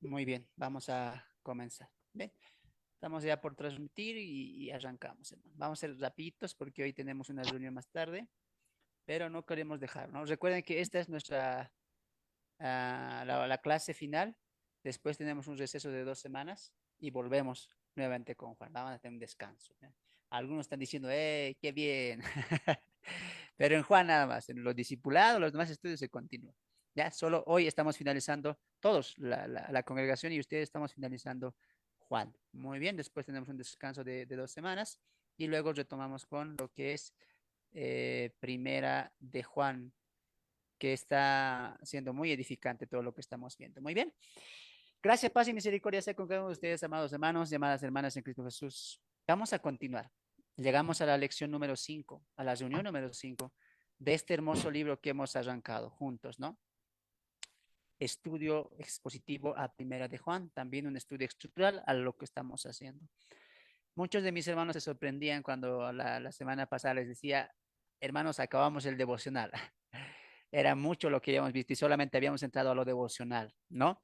Muy bien, vamos a comenzar. Bien, estamos ya por transmitir y arrancamos, hermano. Vamos a ser rapiditos porque hoy tenemos una reunión más tarde, pero no queremos dejar, ¿no? Recuerden que esta es nuestra la clase final. Después tenemos un receso de 2 semanas y volvemos nuevamente con Juan. Vamos a tener un descanso, ¿ya? Algunos están diciendo, qué bien! Pero en Juan nada más, en los discipulados, los demás estudios se continúan. Ya, solo hoy estamos finalizando todos, la congregación y ustedes estamos finalizando Juan. Muy bien, después tenemos un descanso de 2 semanas y luego retomamos con lo que es Primera de Juan, que está siendo muy edificante todo lo que estamos viendo. Muy bien. Gracias, paz y misericordia sea con cada uno de ustedes, amados hermanos y amadas hermanas en Cristo Jesús. Vamos a continuar. Llegamos a la lección número 5, a la reunión número 5 de este hermoso libro que hemos arrancado juntos, ¿no? Estudio expositivo a Primera de Juan, también un estudio estructural a lo que estamos haciendo. Muchos de mis hermanos se sorprendían cuando la semana pasada les decía, hermanos, acabamos el devocional. Era mucho lo que habíamos visto y solamente habíamos entrado a lo devocional, ¿no?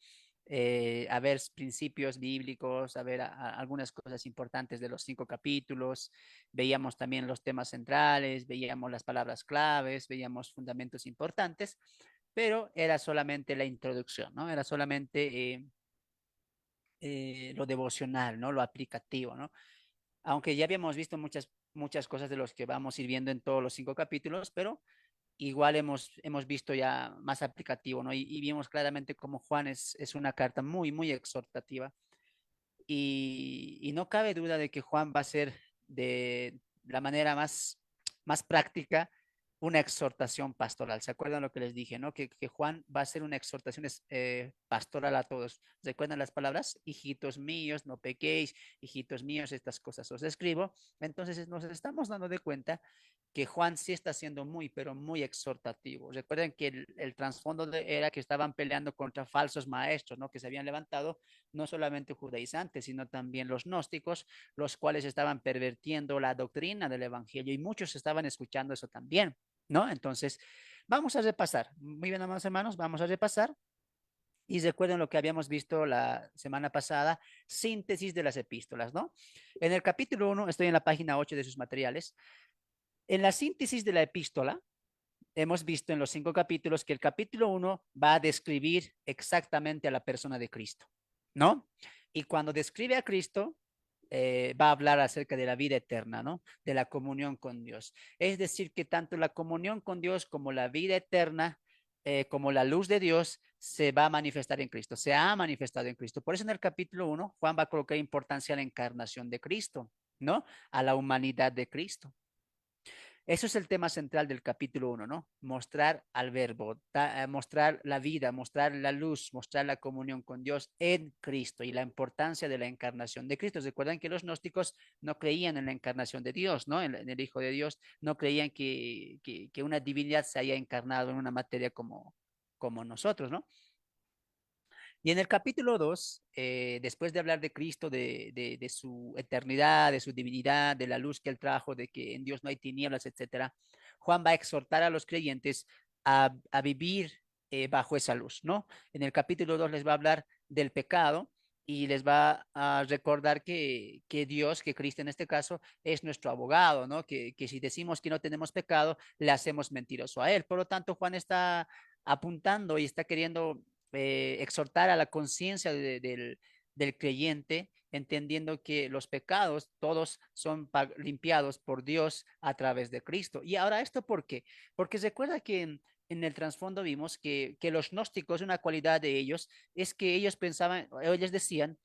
A ver principios bíblicos, a ver algunas cosas importantes de los 5 capítulos, veíamos también los temas centrales, veíamos las palabras claves, veíamos fundamentos importantes, pero era solamente la introducción, ¿no? Era solamente lo devocional, ¿no? Lo aplicativo, ¿no? Aunque ya habíamos visto muchas cosas de los que vamos a ir viendo en todos los 5 capítulos, pero igual hemos visto ya más aplicativo, ¿no? Y vimos claramente cómo Juan es una carta muy, muy exhortativa. Y no cabe duda de que Juan va a ser de la manera más práctica una exhortación pastoral. ¿Se acuerdan lo que les dije, no? Que Juan va a ser una exhortación pastoral a todos. ¿Recuerdan las palabras? Hijitos míos, no pequéis, hijitos míos, estas cosas os escribo. Entonces nos estamos dando de cuenta que Juan sí está siendo muy, pero muy exhortativo. Recuerden que el trasfondo era que estaban peleando contra falsos maestros, ¿no? Que se habían levantado no solamente judaizantes, sino también los gnósticos, los cuales estaban pervirtiendo la doctrina del evangelio y muchos estaban escuchando eso también, ¿no? Entonces, vamos a repasar. Muy bien, amados hermanos, vamos a repasar. Y recuerden lo que habíamos visto la semana pasada, síntesis de las epístolas, ¿no? En el capítulo 1, estoy en la página 8 de sus materiales, en la síntesis de la epístola, hemos visto en los 5 capítulos que el capítulo 1 va a describir exactamente a la persona de Cristo, ¿no? Y cuando describe a Cristo, va a hablar acerca de la vida eterna, ¿no? De la comunión con Dios. Es decir, que tanto la comunión con Dios como la vida eterna, como la luz de Dios, se va a manifestar en Cristo, se ha manifestado en Cristo. Por eso en el capítulo 1, Juan va a colocar importancia a la encarnación de Cristo, ¿no? A la humanidad de Cristo. Eso es el tema central del capítulo 1, ¿no? Mostrar al verbo, mostrar la vida, mostrar la luz, mostrar la comunión con Dios en Cristo y la importancia de la encarnación de Cristo. Recuerdan que los gnósticos no creían en la encarnación de Dios, ¿no? En el Hijo de Dios, no creían que una divinidad se haya encarnado en una materia como nosotros, ¿no? Y en el capítulo 2, después de hablar de Cristo, de su eternidad, de su divinidad, de la luz que él trajo, de que en Dios no hay tinieblas, etcétera, Juan va a exhortar a los creyentes a vivir bajo esa luz, ¿no? En el capítulo 2 les va a hablar del pecado y les va a recordar que Dios, que Cristo en este caso, es nuestro abogado, ¿no? Que si decimos que no tenemos pecado, le hacemos mentiroso a él. Por lo tanto, Juan está apuntando y está queriendo exhortar a la conciencia del creyente, entendiendo que los pecados todos son limpiados por Dios a través de Cristo. Y ahora, ¿esto por qué? Porque recuerda que en el trasfondo vimos que los gnósticos, una cualidad de ellos es que ellos pensaban, ellos decían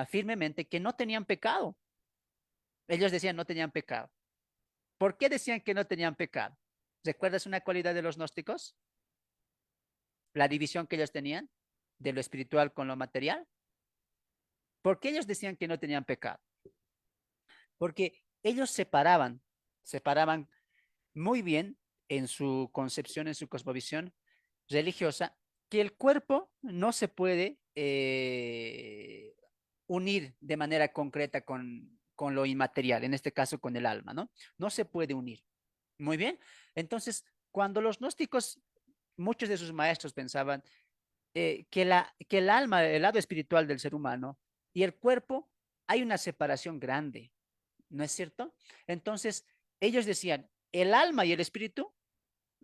firmemente que no tenían pecado. Ellos decían no tenían pecado. ¿Por qué decían que no tenían pecado? ¿Recuerdas una cualidad de los gnósticos? La división que ellos tenían de lo espiritual con lo material. ¿Por qué ellos decían que no tenían pecado? Porque ellos separaban muy bien en su concepción, en su cosmovisión religiosa, que el cuerpo no se puede unir de manera concreta con lo inmaterial, en este caso con el alma, ¿no? No se puede unir. Muy bien. Entonces, cuando los gnósticos, muchos de sus maestros pensaban que el alma, el lado espiritual del ser humano y el cuerpo, hay una separación grande, ¿no es cierto? Entonces, ellos decían, el alma y el espíritu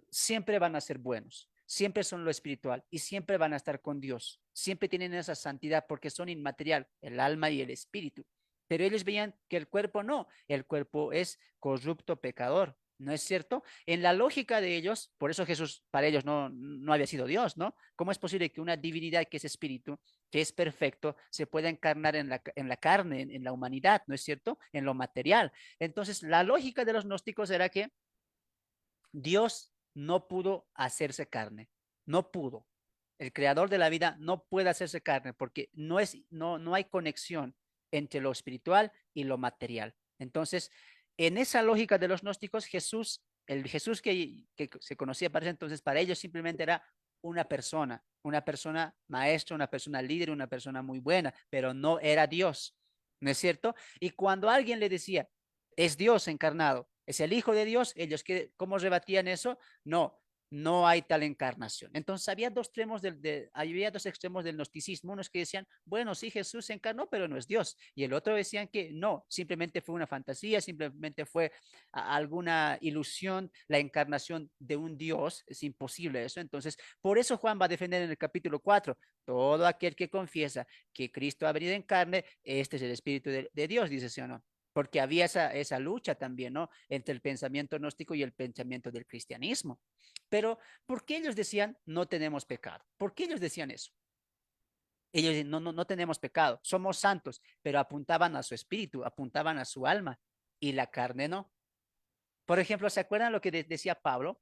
siempre van a ser buenos, siempre son lo espiritual y siempre van a estar con Dios, siempre tienen esa santidad porque son inmaterial, el alma y el espíritu. Pero ellos veían que el cuerpo no, el cuerpo es corrupto, pecador. ¿No es cierto? En la lógica de ellos, por eso Jesús para ellos no había sido Dios, ¿no? ¿Cómo es posible que una divinidad que es espíritu, que es perfecto, se pueda encarnar en la carne, en la humanidad, ¿no es cierto? En lo material. Entonces, la lógica de los gnósticos era que Dios no pudo hacerse carne, no pudo. El creador de la vida no puede hacerse carne porque no hay conexión entre lo espiritual y lo material. Entonces, en esa lógica de los gnósticos, el Jesús que se conocía para ese entonces, para ellos simplemente era una persona maestra, una persona líder, una persona muy buena, pero no era Dios, ¿no es cierto? Y cuando alguien le decía, es Dios encarnado, es el Hijo de Dios, ellos, ¿cómo rebatían eso? No hay tal encarnación. Entonces había dos extremos del gnosticismo, unos que decían, bueno, sí, Jesús se encarnó, pero no es Dios. Y el otro decían que no, simplemente fue una fantasía, simplemente fue alguna ilusión, la encarnación de un Dios, es imposible eso. Entonces, por eso Juan va a defender en el capítulo 4, todo aquel que confiesa que Cristo ha venido en carne, este es el Espíritu de Dios, dice, ¿sí o no? Porque había esa lucha también, ¿no? Entre el pensamiento gnóstico y el pensamiento del cristianismo. Pero, ¿por qué ellos decían no tenemos pecado? ¿Por qué ellos decían eso? Ellos decían, no tenemos pecado, somos santos, pero apuntaban a su espíritu, apuntaban a su alma y la carne no. Por ejemplo, ¿se acuerdan lo que decía Pablo?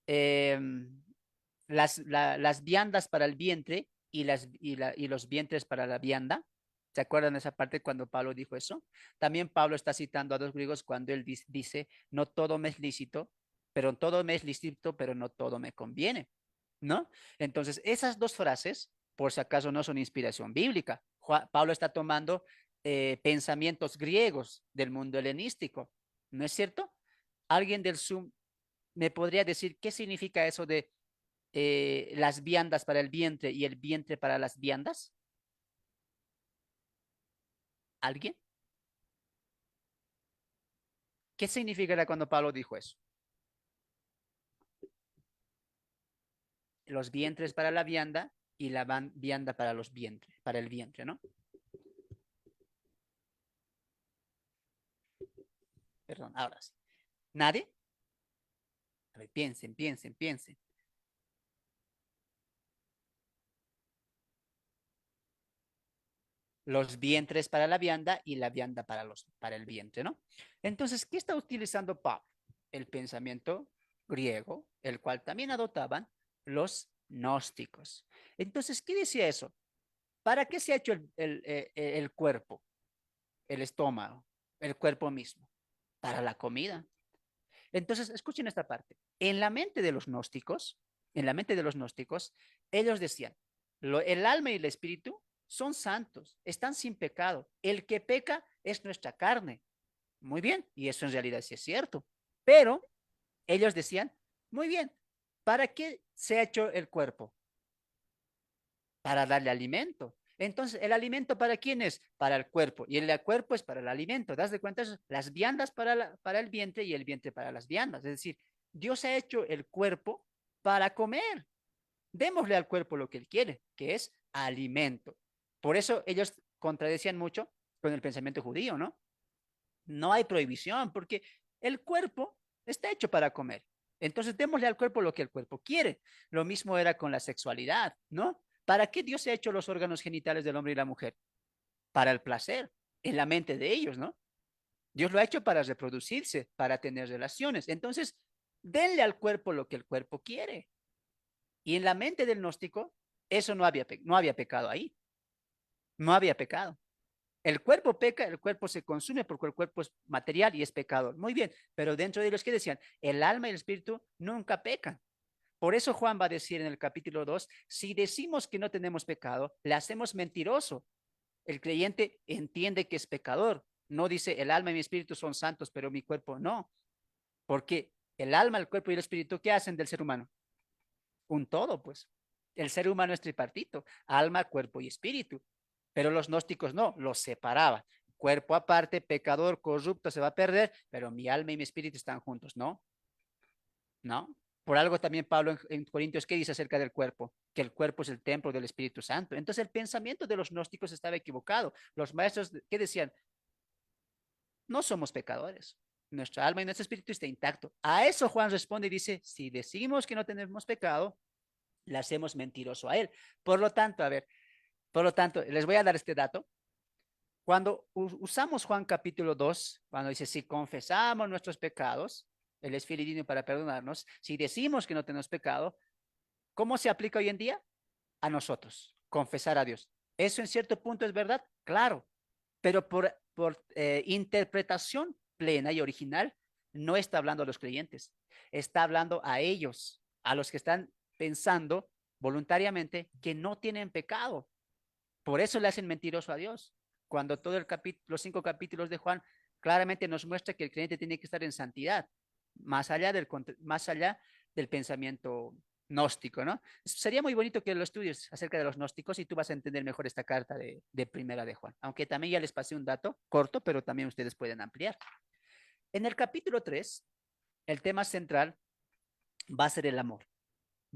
Eh, las viandas para el vientre y los vientres para la vianda. ¿Se acuerdan de esa parte cuando Pablo dijo eso? También Pablo está citando a dos griegos cuando él dice, no todo me es lícito, pero todo me es lícito, pero no todo me conviene, ¿no? Entonces, esas dos frases, por si acaso, no son inspiración bíblica. Pablo está tomando pensamientos griegos del mundo helenístico, ¿no es cierto? ¿Alguien del Zoom me podría decir qué significa eso de las viandas para el vientre y el vientre para las viandas? ¿Alguien? ¿Qué significará cuando Pablo dijo eso? Los vientres para la vianda y la vianda para los vientres, para el vientre, ¿no? Perdón, ahora sí. ¿Nadie? A ver, piensen, piensen, piensen. Los vientres para la vianda y la vianda para el vientre, ¿no? Entonces, ¿qué está utilizando Pablo? El pensamiento griego, el cual también adoptaban los gnósticos. Entonces, ¿qué decía eso? ¿Para qué se ha hecho el cuerpo, el estómago, el cuerpo mismo? Para la comida. Entonces, escuchen esta parte. En la mente de los gnósticos, en la mente de los gnósticos, ellos decían, el alma y el espíritu son santos, están sin pecado. El que peca es nuestra carne. Muy bien, y eso en realidad sí es cierto. Pero ellos decían, muy bien, ¿para qué se ha hecho el cuerpo? Para darle alimento. Entonces, ¿el alimento para quién es? Para el cuerpo. Y el cuerpo es para el alimento. ¿Das de cuenta? Las viandas para el vientre y el vientre para las viandas. Es decir, Dios ha hecho el cuerpo para comer. Démosle al cuerpo lo que él quiere, que es alimento. Por eso ellos contradecían mucho con el pensamiento judío, ¿no? No hay prohibición porque el cuerpo está hecho para comer. Entonces démosle al cuerpo lo que el cuerpo quiere. Lo mismo era con la sexualidad, ¿no? ¿Para qué Dios ha hecho los órganos genitales del hombre y la mujer? Para el placer, en la mente de ellos, ¿no? Dios lo ha hecho para reproducirse, para tener relaciones. Entonces, denle al cuerpo lo que el cuerpo quiere. Y en la mente del gnóstico, eso no había pecado ahí. No había pecado. El cuerpo peca, el cuerpo se consume porque el cuerpo es material y es pecador. Muy bien, pero dentro de los que decían, el alma y el espíritu nunca pecan. Por eso Juan va a decir en el capítulo 2, si decimos que no tenemos pecado, le hacemos mentiroso. El creyente entiende que es pecador. No dice, el alma y mi espíritu son santos, pero mi cuerpo no. Porque el alma, el cuerpo y el espíritu, ¿qué hacen del ser humano? Un todo, pues. El ser humano es tripartito, alma, cuerpo y espíritu. Pero los gnósticos no, los separaban. Cuerpo aparte, pecador, corrupto, se va a perder, pero mi alma y mi espíritu están juntos. No, no. Por algo también Pablo en Corintios, ¿qué dice acerca del cuerpo? Que el cuerpo es el templo del Espíritu Santo. Entonces el pensamiento de los gnósticos estaba equivocado. Los maestros, ¿qué decían? No somos pecadores. Nuestra alma y nuestro espíritu está intacto. A eso Juan responde y dice, si decimos que no tenemos pecado, le hacemos mentiroso a él. Por lo tanto, a ver, por lo tanto, les voy a dar este dato. Cuando usamos Juan capítulo 2, cuando dice, si confesamos nuestros pecados, Él es fiel y digno para perdonarnos, si decimos que no tenemos pecado, ¿cómo se aplica hoy en día? A nosotros, confesar a Dios. ¿Eso en cierto punto es verdad? Claro, pero por interpretación plena y original, no está hablando a los creyentes, está hablando a ellos, a los que están pensando voluntariamente que no tienen pecado. Por eso le hacen mentiroso a Dios. Cuando todo el los 5 capítulos de Juan claramente nos muestra que el creyente tiene que estar en santidad, más allá del pensamiento gnóstico, ¿no? Sería muy bonito que lo estudies acerca de los gnósticos y tú vas a entender mejor esta carta de primera de Juan. Aunque también ya les pasé un dato corto, pero también ustedes pueden ampliar. En el capítulo 3, el tema central va a ser el amor.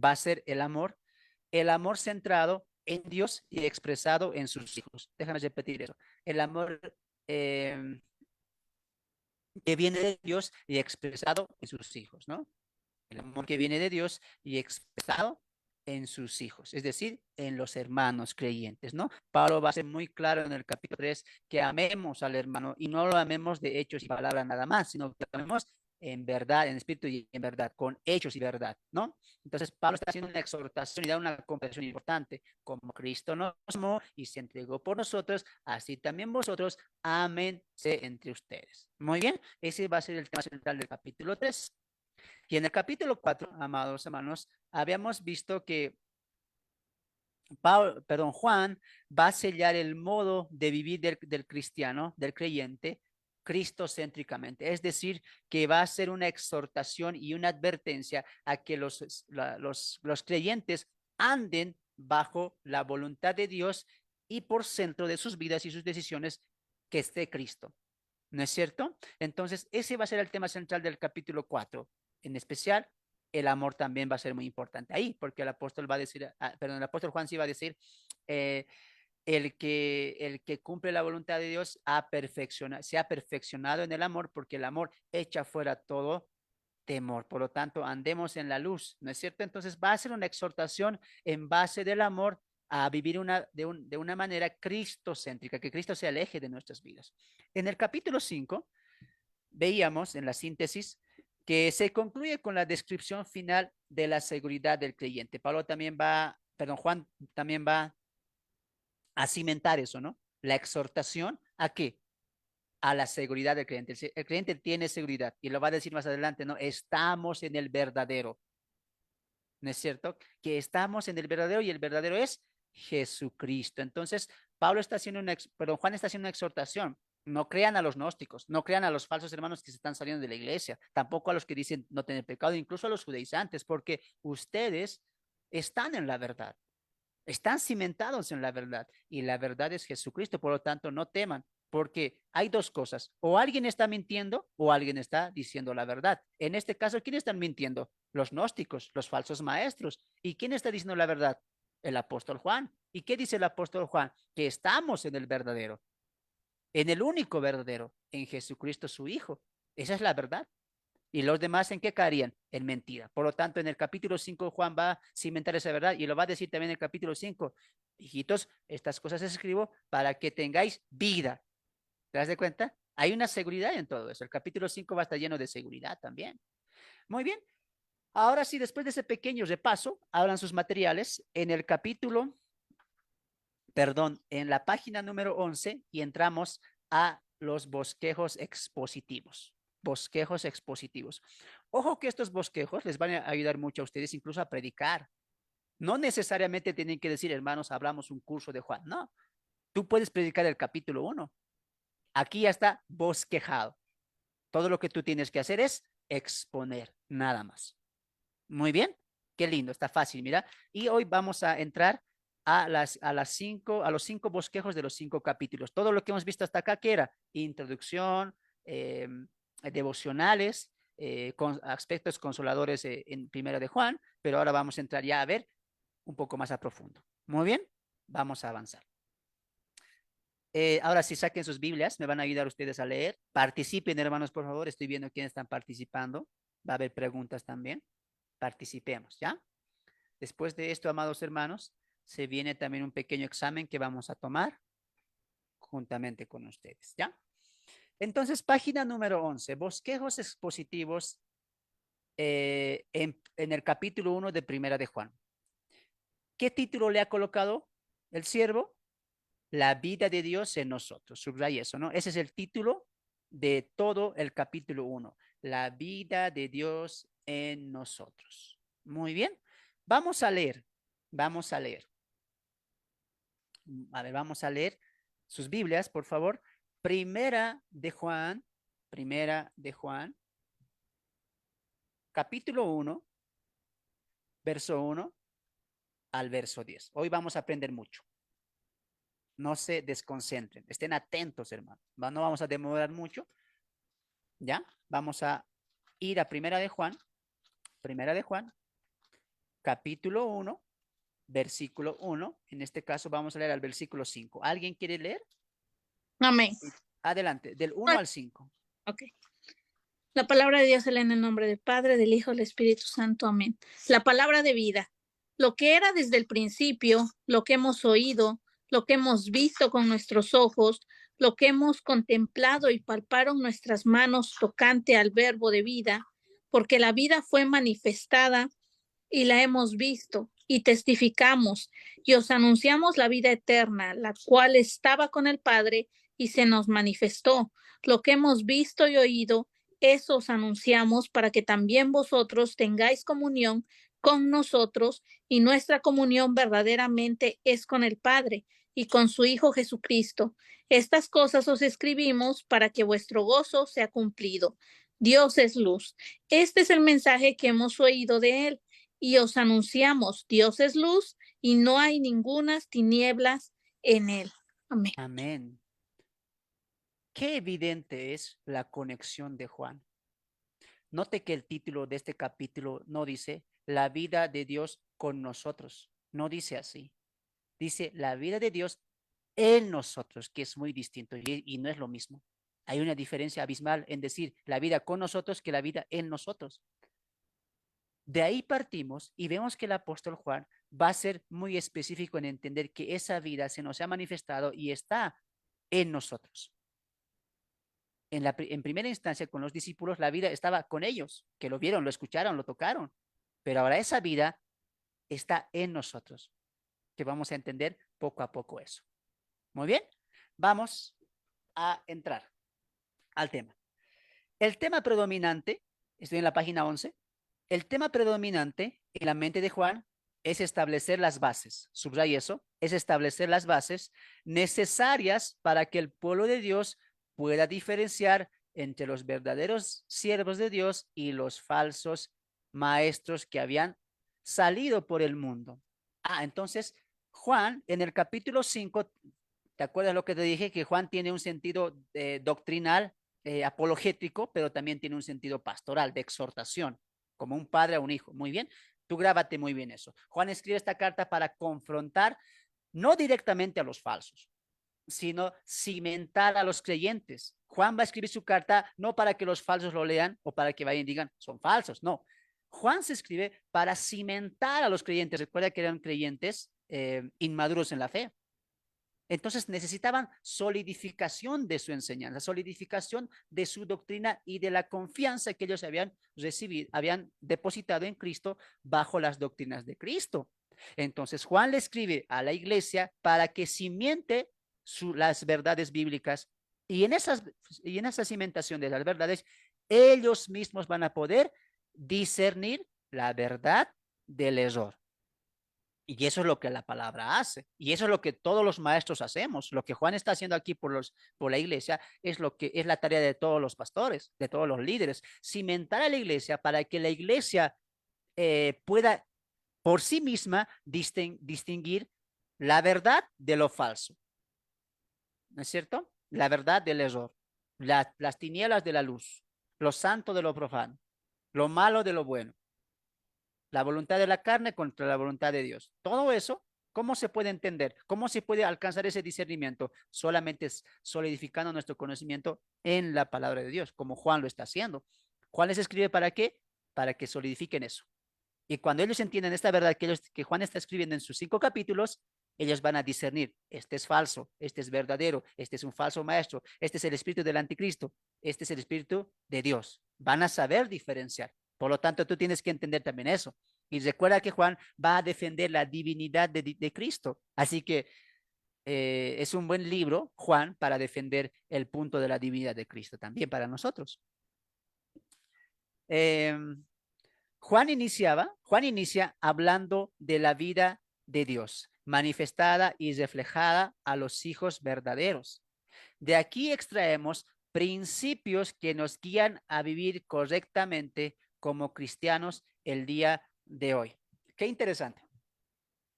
Va a ser el amor centrado en Dios y expresado en sus hijos. Déjame repetir eso. El amor eh, que viene de Dios y expresado en sus hijos, ¿no? El amor que viene de Dios y expresado en sus hijos, es decir, en los hermanos creyentes, ¿no? Pablo va a ser muy claro en el capítulo 3 que amemos al hermano y no lo amemos de hechos y palabras nada más, sino que lo amemos en verdad, en espíritu y en verdad, con hechos y verdad, ¿no? Entonces Pablo está haciendo una exhortación y da una comprensión importante, como Cristo nos amó y se entregó por nosotros, así también vosotros ámense entre ustedes. Muy bien, ese va a ser el tema central del capítulo 3. Y en el capítulo 4, amados hermanos, habíamos visto que Juan va a sellar el modo de vivir del cristiano, del creyente, cristocéntricamente. Es decir, que va a ser una exhortación y una advertencia a que los creyentes anden bajo la voluntad de Dios y por centro de sus vidas y sus decisiones que esté Cristo. ¿No es cierto? Entonces, ese va a ser el tema central del capítulo 4. En especial, el amor también va a ser muy importante ahí, porque el apóstol va a decir, perdón, el apóstol Juan sí va a decir, eh, el que cumple la voluntad de Dios se ha perfeccionado en el amor, porque el amor echa fuera todo temor. Por lo tanto, andemos en la luz, ¿no es cierto? Entonces va a ser una exhortación en base del amor a vivir de una manera cristocéntrica, que Cristo sea el eje de nuestras vidas. En el capítulo 5 veíamos en la síntesis que se concluye con la descripción final de la seguridad del creyente. Juan también va a cimentar eso, ¿no? La exhortación a qué? A la seguridad del creyente. El creyente tiene seguridad y lo va a decir más adelante, ¿no? Estamos en el verdadero, ¿no es cierto? Que estamos en el verdadero y el verdadero es Jesucristo. Entonces, Juan está haciendo una exhortación. No crean a los gnósticos, no crean a los falsos hermanos que se están saliendo de la iglesia, tampoco a los que dicen no tener pecado, incluso a los judaizantes, porque ustedes están en la verdad, están cimentados en la verdad y la verdad es Jesucristo. Por lo tanto, no teman, porque hay dos cosas: o alguien está mintiendo o alguien está diciendo la verdad. En este caso, ¿quién están mintiendo? Los gnósticos, los falsos maestros. ¿Y quién está diciendo la verdad? El apóstol Juan. ¿Y qué dice el apóstol Juan? Que estamos en el verdadero, en el único verdadero, en Jesucristo su Hijo. Esa es la verdad. ¿Y los demás en qué caerían? En mentira. Por lo tanto, en el capítulo 5 Juan va a cimentar esa verdad y lo va a decir también en el capítulo 5. Hijitos, estas cosas escribo para que tengáis vida. ¿Te das de cuenta? Hay una seguridad en todo eso. El capítulo 5 va a estar lleno de seguridad también. Muy bien. Ahora sí, después de ese pequeño repaso, hablan sus materiales en el en la página número 11 y entramos a los bosquejos expositivos. Bosquejos expositivos. Ojo que estos bosquejos les van a ayudar mucho a ustedes incluso a predicar. No necesariamente tienen que decir, hermanos, hablamos un curso de Juan. No, tú puedes predicar el capítulo 1. Aquí ya está bosquejado. Todo lo que tú tienes que hacer es exponer, nada más. Muy bien. Qué lindo, está fácil, mira. Y hoy vamos a entrar a los 5 bosquejos de los 5 capítulos. Todo lo que hemos visto hasta acá, ¿qué era? Introducción, eh, devocionales, con aspectos consoladores en Primera de Juan, pero ahora vamos a entrar ya a ver un poco más a profundo. Muy bien, vamos a avanzar. Ahora sí, saquen sus Biblias, me van a ayudar ustedes a leer. Participen, hermanos, por favor. Estoy viendo quiénes están participando. Va a haber preguntas también. Participemos, ¿ya? Después de esto, amados hermanos, se viene también un pequeño examen que vamos a tomar juntamente con ustedes, ¿ya? Entonces, página número 11, bosquejos expositivos en el capítulo 1 de Primera de Juan. ¿Qué título le ha colocado el siervo? La vida de Dios en nosotros. Subraya eso, ¿no? Ese es el título de todo el capítulo 1. La vida de Dios en nosotros. Muy bien. Vamos a leer. Vamos a leer. A ver, vamos a leer sus Biblias, por favor. Primera de Juan, capítulo 1, verso 1 al verso 10. Hoy vamos a aprender mucho. No se desconcentren, estén atentos, hermanos. No vamos a demorar mucho. ¿Ya? Vamos a ir a Primera de Juan, capítulo 1, versículo 1. En este caso vamos a leer al versículo 5. ¿Alguien quiere leer? Amén. Adelante, del 1 al 5. Ok. La palabra de Dios se lee en el nombre del Padre, del Hijo, del Espíritu Santo. Amén. La palabra de vida. Lo que era desde el principio, lo que hemos oído, lo que hemos visto con nuestros ojos, lo que hemos contemplado y palparon nuestras manos tocante al verbo de vida, porque la vida fue manifestada y la hemos visto y testificamos y os anunciamos la vida eterna, la cual estaba con el Padre y se nos manifestó. Lo que hemos visto y oído, eso os anunciamos para que también vosotros tengáis comunión con nosotros y nuestra comunión verdaderamente es con el Padre y con su Hijo Jesucristo. Estas cosas os escribimos para que vuestro gozo sea cumplido. Dios es luz. Este es el mensaje que hemos oído de él y os anunciamos, Dios es luz y no hay ningunas tinieblas en él. Amén. Amén. Qué evidente es la conexión de Juan. Note que el título de este capítulo no dice la vida de Dios con nosotros. No dice así. Dice la vida de Dios en nosotros, que es muy distinto y no es lo mismo. Hay una diferencia abismal en decir la vida con nosotros que la vida en nosotros. De ahí partimos y vemos que el apóstol Juan va a ser muy específico en entender que esa vida se nos ha manifestado y está en nosotros. En primera instancia, con los discípulos, la vida estaba con ellos, que lo vieron, lo escucharon, lo tocaron. Pero ahora esa vida está en nosotros, que vamos a entender poco a poco eso. Muy bien, vamos a entrar al tema. El tema predominante, estoy en la página 11, el tema predominante en la mente de Juan es establecer las bases, subraya eso, es establecer las bases necesarias para que el pueblo de Dios pueda diferenciar entre los verdaderos siervos de Dios y los falsos maestros que habían salido por el mundo. Entonces, Juan, en el capítulo 5, ¿te acuerdas lo que te dije? Que Juan tiene un sentido doctrinal, apologético, pero también tiene un sentido pastoral, de exhortación, como un padre a un hijo. Muy bien, tú grábate muy bien eso. Juan escribe esta carta para confrontar no directamente a los falsos, sino cimentar a los creyentes. Juan va a escribir su carta no para que los falsos lo lean o para que vayan y digan, son falsos, no. Juan se escribe para cimentar a los creyentes. Recuerda que eran creyentes inmaduros en la fe. Entonces necesitaban solidificación de su enseñanza, solidificación de su doctrina y de la confianza que ellos habían recibido, habían depositado en Cristo bajo las doctrinas de Cristo. Entonces Juan le escribe a la iglesia para que cimente las verdades bíblicas y en esa cimentación de las verdades, ellos mismos van a poder discernir la verdad del error. Y eso es lo que la palabra hace. Y eso es lo que todos los maestros hacemos. Lo que Juan está haciendo aquí por la iglesia es lo que es la tarea de todos los pastores, de todos los líderes. Cimentar a la iglesia para que la iglesia pueda por sí misma distinguir la verdad de lo falso. ¿No es cierto? La verdad del error, las tinieblas de la luz, lo santo de lo profano, lo malo de lo bueno, la voluntad de la carne contra la voluntad de Dios. Todo eso, ¿cómo se puede entender? ¿Cómo se puede alcanzar ese discernimiento? Solamente solidificando nuestro conocimiento en la palabra de Dios, como Juan lo está haciendo. Juan les escribe ¿para qué? Para que solidifiquen eso. Y cuando ellos entienden esta verdad que Juan está escribiendo en sus 5 capítulos, ellos van a discernir, este es falso, este es verdadero, este es un falso maestro, este es el espíritu del anticristo, este es el espíritu de Dios. Van a saber diferenciar. Por lo tanto, tú tienes que entender también eso. Y recuerda que Juan va a defender la divinidad de Cristo. Así que es un buen libro, Juan, para defender el punto de la divinidad de Cristo también para nosotros. Juan inicia hablando de la vida de Dios, manifestada y reflejada a los hijos verdaderos. De aquí extraemos principios que nos guían a vivir correctamente como cristianos el día de hoy. Qué interesante.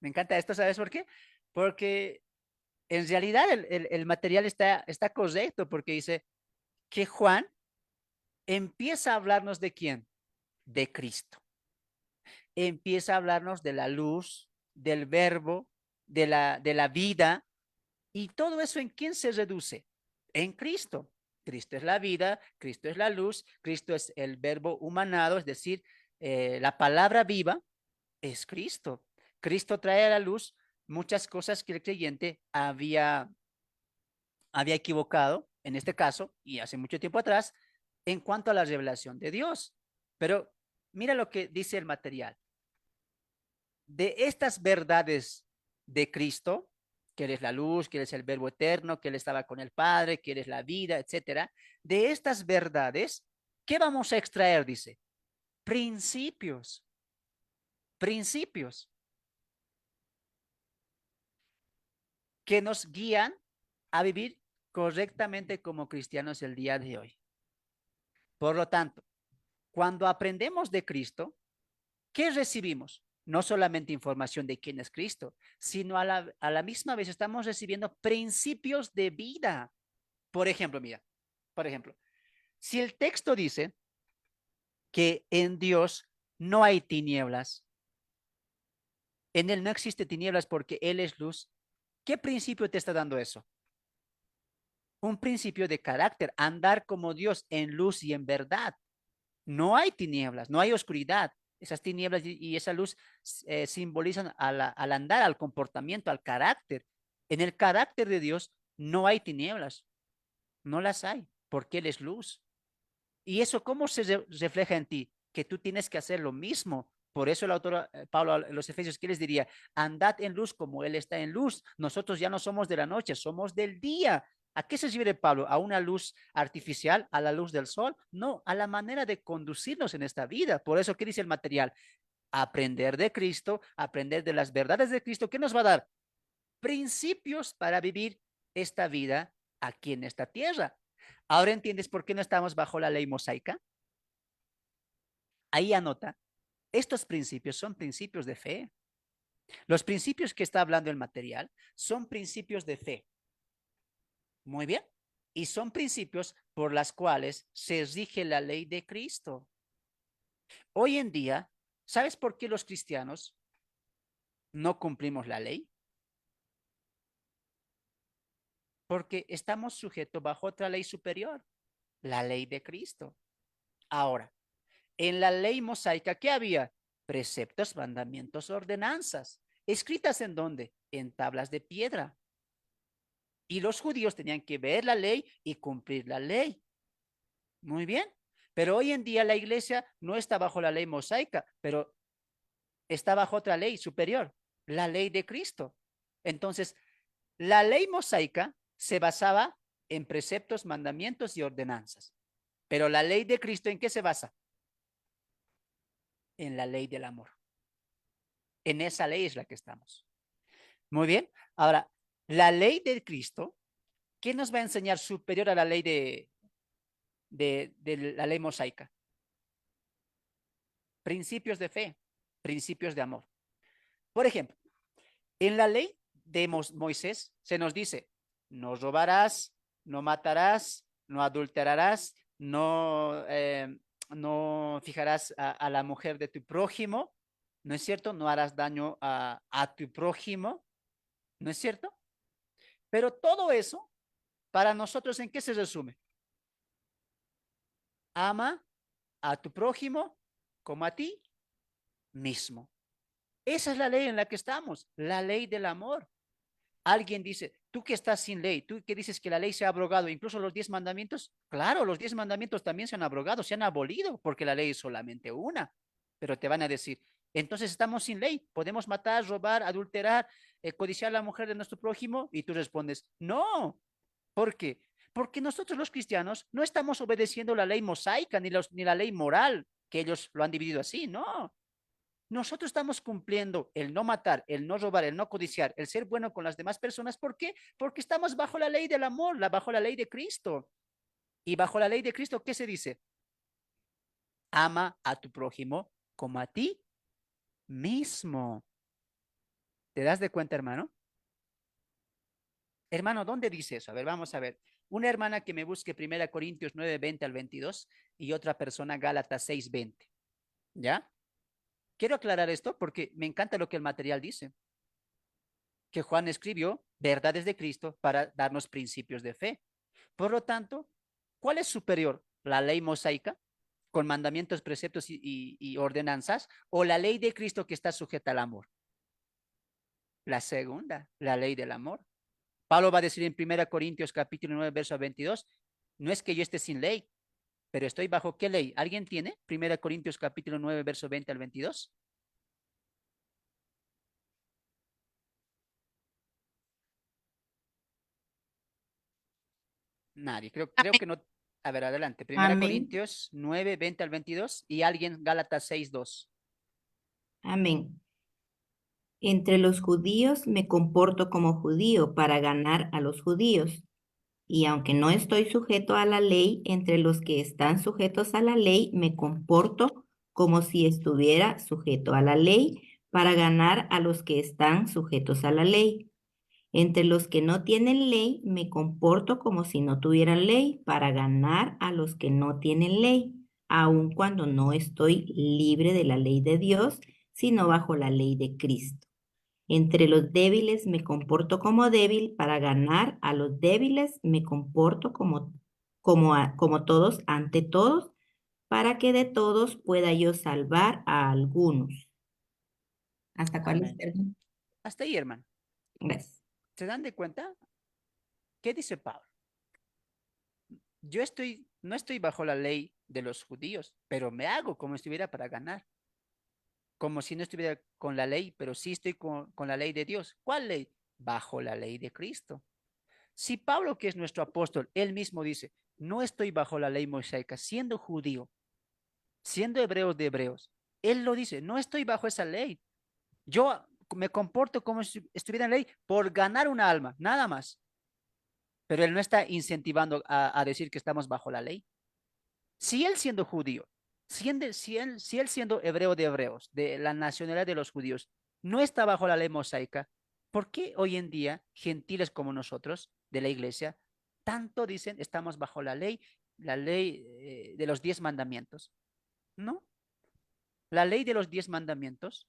Me encanta esto, ¿sabes por qué? Porque en realidad el material está correcto, porque dice que Juan empieza a hablarnos de quién, de Cristo. Empieza a hablarnos de la luz, del verbo, de la vida, y todo eso ¿en quién se reduce? En Cristo. Cristo es la vida, Cristo es la luz, Cristo es el verbo humanado, es decir, la palabra viva es Cristo. Cristo trae a la luz muchas cosas que el creyente había equivocado, en este caso, y hace mucho tiempo atrás, en cuanto a la revelación de Dios. Pero mira lo que dice el material. De estas verdades de Cristo, que Él es la luz, que Él es el verbo eterno, que Él estaba con el Padre, que Él es la vida, etcétera, de estas verdades, ¿qué vamos a extraer? Dice, principios, principios que nos guían a vivir correctamente como cristianos el día de hoy. Por lo tanto, cuando aprendemos de Cristo, ¿qué recibimos? No solamente información de quién es Cristo, sino a la misma vez estamos recibiendo principios de vida. Por ejemplo, mira, por ejemplo, si el texto dice que en Dios no hay tinieblas, en Él no existe tinieblas porque Él es luz, ¿qué principio te está dando eso? Un principio de carácter, andar como Dios en luz y en verdad. No hay tinieblas, no hay oscuridad. Esas tinieblas y esa luz simbolizan al andar, al comportamiento, al carácter. En el carácter de Dios no hay tinieblas, no las hay, porque Él es luz. ¿Y eso cómo se refleja en ti? Que tú tienes que hacer lo mismo. Por eso el autor Pablo en los Efesios, ¿qué les diría? Andad en luz como Él está en luz. Nosotros ya no somos de la noche, somos del día. ¿A qué se refiere Pablo? ¿A una luz artificial? ¿A la luz del sol? No, a la manera de conducirnos en esta vida. Por eso, ¿qué dice el material? Aprender de Cristo, aprender de las verdades de Cristo. ¿Qué nos va a dar? Principios para vivir esta vida aquí en esta tierra. ¿Ahora entiendes por qué no estamos bajo la ley mosaica? Ahí anota, estos principios son principios de fe. Los principios que está hablando el material son principios de fe. Muy bien. Y son principios por las cuales se rige la ley de Cristo. Hoy en día, ¿sabes por qué los cristianos no cumplimos la ley? Porque estamos sujetos bajo otra ley superior, la ley de Cristo. Ahora, en la ley mosaica, ¿qué había? Preceptos, mandamientos, ordenanzas. ¿Escritas en dónde? En tablas de piedra. Y los judíos tenían que ver la ley y cumplir la ley. Muy bien. Pero hoy en día la iglesia no está bajo la ley mosaica, pero está bajo otra ley superior, la ley de Cristo. Entonces, la ley mosaica se basaba en preceptos, mandamientos y ordenanzas. Pero la ley de Cristo, ¿en qué se basa? En la ley del amor. En esa ley es la que estamos. Muy bien. Ahora, la ley de Cristo, ¿qué nos va a enseñar superior a la ley de la ley mosaica? Principios de fe, principios de amor. Por ejemplo, en la ley de Moisés se nos dice, no robarás, no matarás, no adulterarás, no fijarás a la mujer de tu prójimo, ¿no es cierto? No harás daño a tu prójimo, ¿no es cierto? Pero todo eso, para nosotros, ¿en qué se resume? Ama a tu prójimo como a ti mismo. Esa es la ley en la que estamos, la ley del amor. Alguien dice, tú que estás sin ley, tú que dices que la ley se ha abrogado, incluso los 10 mandamientos, claro, los 10 mandamientos también se han abrogado, se han abolido, porque la ley es solamente una. Pero te van a decir, entonces estamos sin ley, podemos matar, robar, adulterar, codiciar a la mujer de nuestro prójimo, y tú respondes, no. ¿Por qué? Porque nosotros los cristianos no estamos obedeciendo la ley mosaica ni la ley moral, que ellos lo han dividido así, no. Nosotros estamos cumpliendo el no matar, el no robar, el no codiciar, el ser bueno con las demás personas. ¿Por qué? Porque estamos bajo la ley del amor, bajo la ley de Cristo. Y bajo la ley de Cristo, ¿qué se dice? Ama a tu prójimo como a ti mismo. ¿Te das de cuenta, hermano? Hermano, ¿dónde dice eso? A ver, vamos a ver. Una hermana que me busque 1 Corintios 9, 20 al 22 y otra persona Gálatas 6, 20. ¿Ya? Quiero aclarar esto porque me encanta lo que el material dice. Que Juan escribió verdades de Cristo para darnos principios de fe. Por lo tanto, ¿cuál es superior? ¿La ley mosaica con mandamientos, preceptos y ordenanzas o la ley de Cristo que está sujeta al amor? La segunda, la ley del amor. Pablo va a decir en 1 Corintios capítulo 9, verso 22, no es que yo esté sin ley, pero estoy bajo ¿qué ley? ¿Alguien tiene? 1 Corintios capítulo 9, verso 20 al 22. Nadie, creo Amén. que no. A ver, adelante. Primera Amén, Corintios 9, 20 al 22 y alguien Gálatas 6, 2. amén. Entre los judíos me comporto como judío para ganar a los judíos. Y aunque no estoy sujeto a la ley, entre los que están sujetos a la ley me comporto como si estuviera sujeto a la ley para ganar a los que están sujetos a la ley. Entre los que no tienen ley, me comporto como si no tuvieran ley para ganar a los que no tienen ley, aun cuando no estoy libre de la ley de Dios, sino bajo la ley de Cristo. Entre los débiles me comporto como débil para ganar a los débiles, me comporto como todos ante todos, para que de todos pueda yo salvar a algunos. ¿Hasta cuál es, Amén. perdón? Hasta ahí, hermano. Gracias. ¿Se dan de cuenta? ¿Qué dice Pablo? No estoy bajo la ley de los judíos, pero me hago como si estuviera para ganar. Como si no estuviera con la ley, pero sí estoy con la ley de Dios. ¿Cuál ley? Bajo la ley de Cristo. Si Pablo, que es nuestro apóstol, él mismo dice, no estoy bajo la ley mosaica, siendo judío, siendo hebreos de hebreos, él lo dice, no estoy bajo esa ley. Yo me comporto como si estuviera en ley por ganar una alma, nada más. Pero él no está incentivando a decir que estamos bajo la ley. Si él siendo judío, si él siendo hebreo de hebreos, de la nacionalidad de los judíos, no está bajo la ley mosaica, ¿por qué hoy en día gentiles como nosotros de la iglesia tanto dicen estamos bajo la ley de los 10 mandamientos? No, la ley de los 10 mandamientos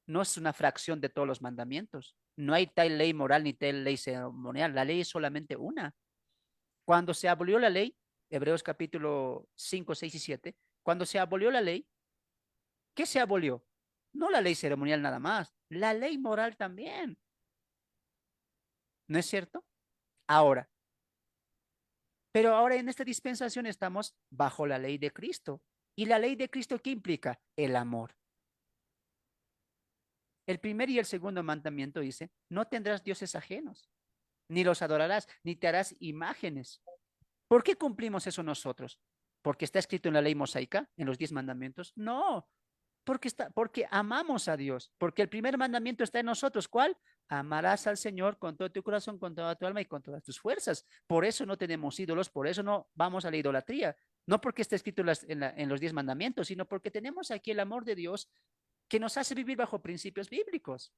no es una fracción de todos los mandamientos. No hay tal ley moral ni tal ley ceremonial. La ley es solamente una. Cuando se abolió la ley, Hebreos capítulo 5, 6 y 7, cuando se abolió la ley, ¿qué se abolió? No la ley ceremonial nada más, la ley moral también. ¿No es cierto? Ahora, pero ahora en esta dispensación estamos bajo la ley de Cristo. ¿Y la ley de Cristo qué implica? El amor. El primer y el segundo mandamiento dice, no tendrás dioses ajenos, ni los adorarás, ni te harás imágenes. ¿Por qué cumplimos eso nosotros? ¿Porque está escrito en la ley mosaica, en los 10 mandamientos? No, porque amamos a Dios, porque el primer mandamiento está en nosotros. ¿Cuál? Amarás al Señor con todo tu corazón, con toda tu alma y con todas tus fuerzas. Por eso no tenemos ídolos, por eso no vamos a la idolatría. No porque está escrito en los 10 mandamientos, sino porque tenemos aquí el amor de Dios que nos hace vivir bajo principios bíblicos.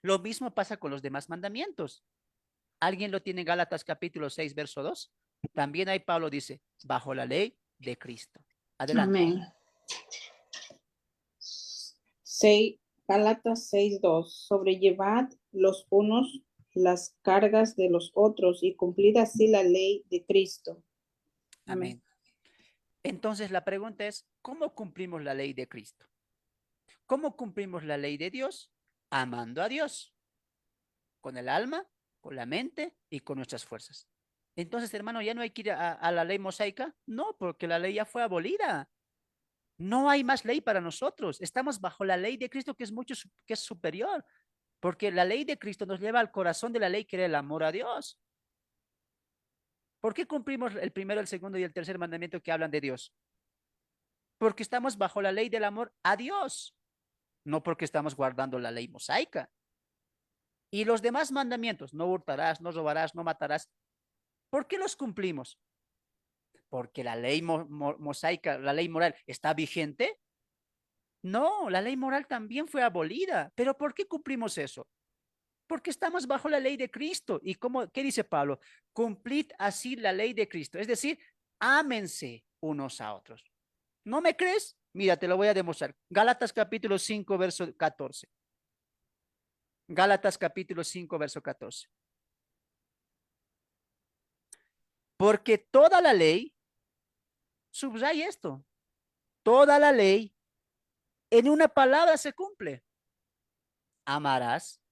Lo mismo pasa con los demás mandamientos. ¿Alguien lo tiene en Gálatas capítulo 6, verso 2? También ahí Pablo dice, bajo la ley de Cristo. Adelante. Amén. 6, Gálatas 6:2. Sobrellevad los unos las cargas de los otros y cumplid así la ley de Cristo. Amén. Entonces la pregunta es, ¿cómo cumplimos la ley de Cristo? ¿Cómo cumplimos la ley de Dios? Amando a Dios, con el alma, con la mente y con nuestras fuerzas. Entonces, hermano, ¿ya no hay que ir a la ley mosaica? No, porque la ley ya fue abolida. No hay más ley para nosotros. Estamos bajo la ley de Cristo que es superior, porque la ley de Cristo nos lleva al corazón de la ley que era el amor a Dios. ¿Por qué cumplimos el primero, el segundo y el tercer mandamiento que hablan de Dios? Porque estamos bajo la ley del amor a Dios, no porque estamos guardando la ley mosaica. Y los demás mandamientos, no hurtarás, no robarás, no matarás, ¿por qué los cumplimos? ¿Porque la ley mosaica, la ley moral está vigente? No, la ley moral también fue abolida. ¿Pero por qué cumplimos eso? Porque estamos bajo la ley de Cristo. ¿Y qué dice Pablo? Cumplid así la ley de Cristo. Es decir, ámense unos a otros. ¿No me crees? Mira, te lo voy a demostrar. Gálatas capítulo 5, verso 14. Gálatas capítulo 5, verso 14. Porque toda la ley, subraya esto, toda la ley en una palabra se cumple. Amarás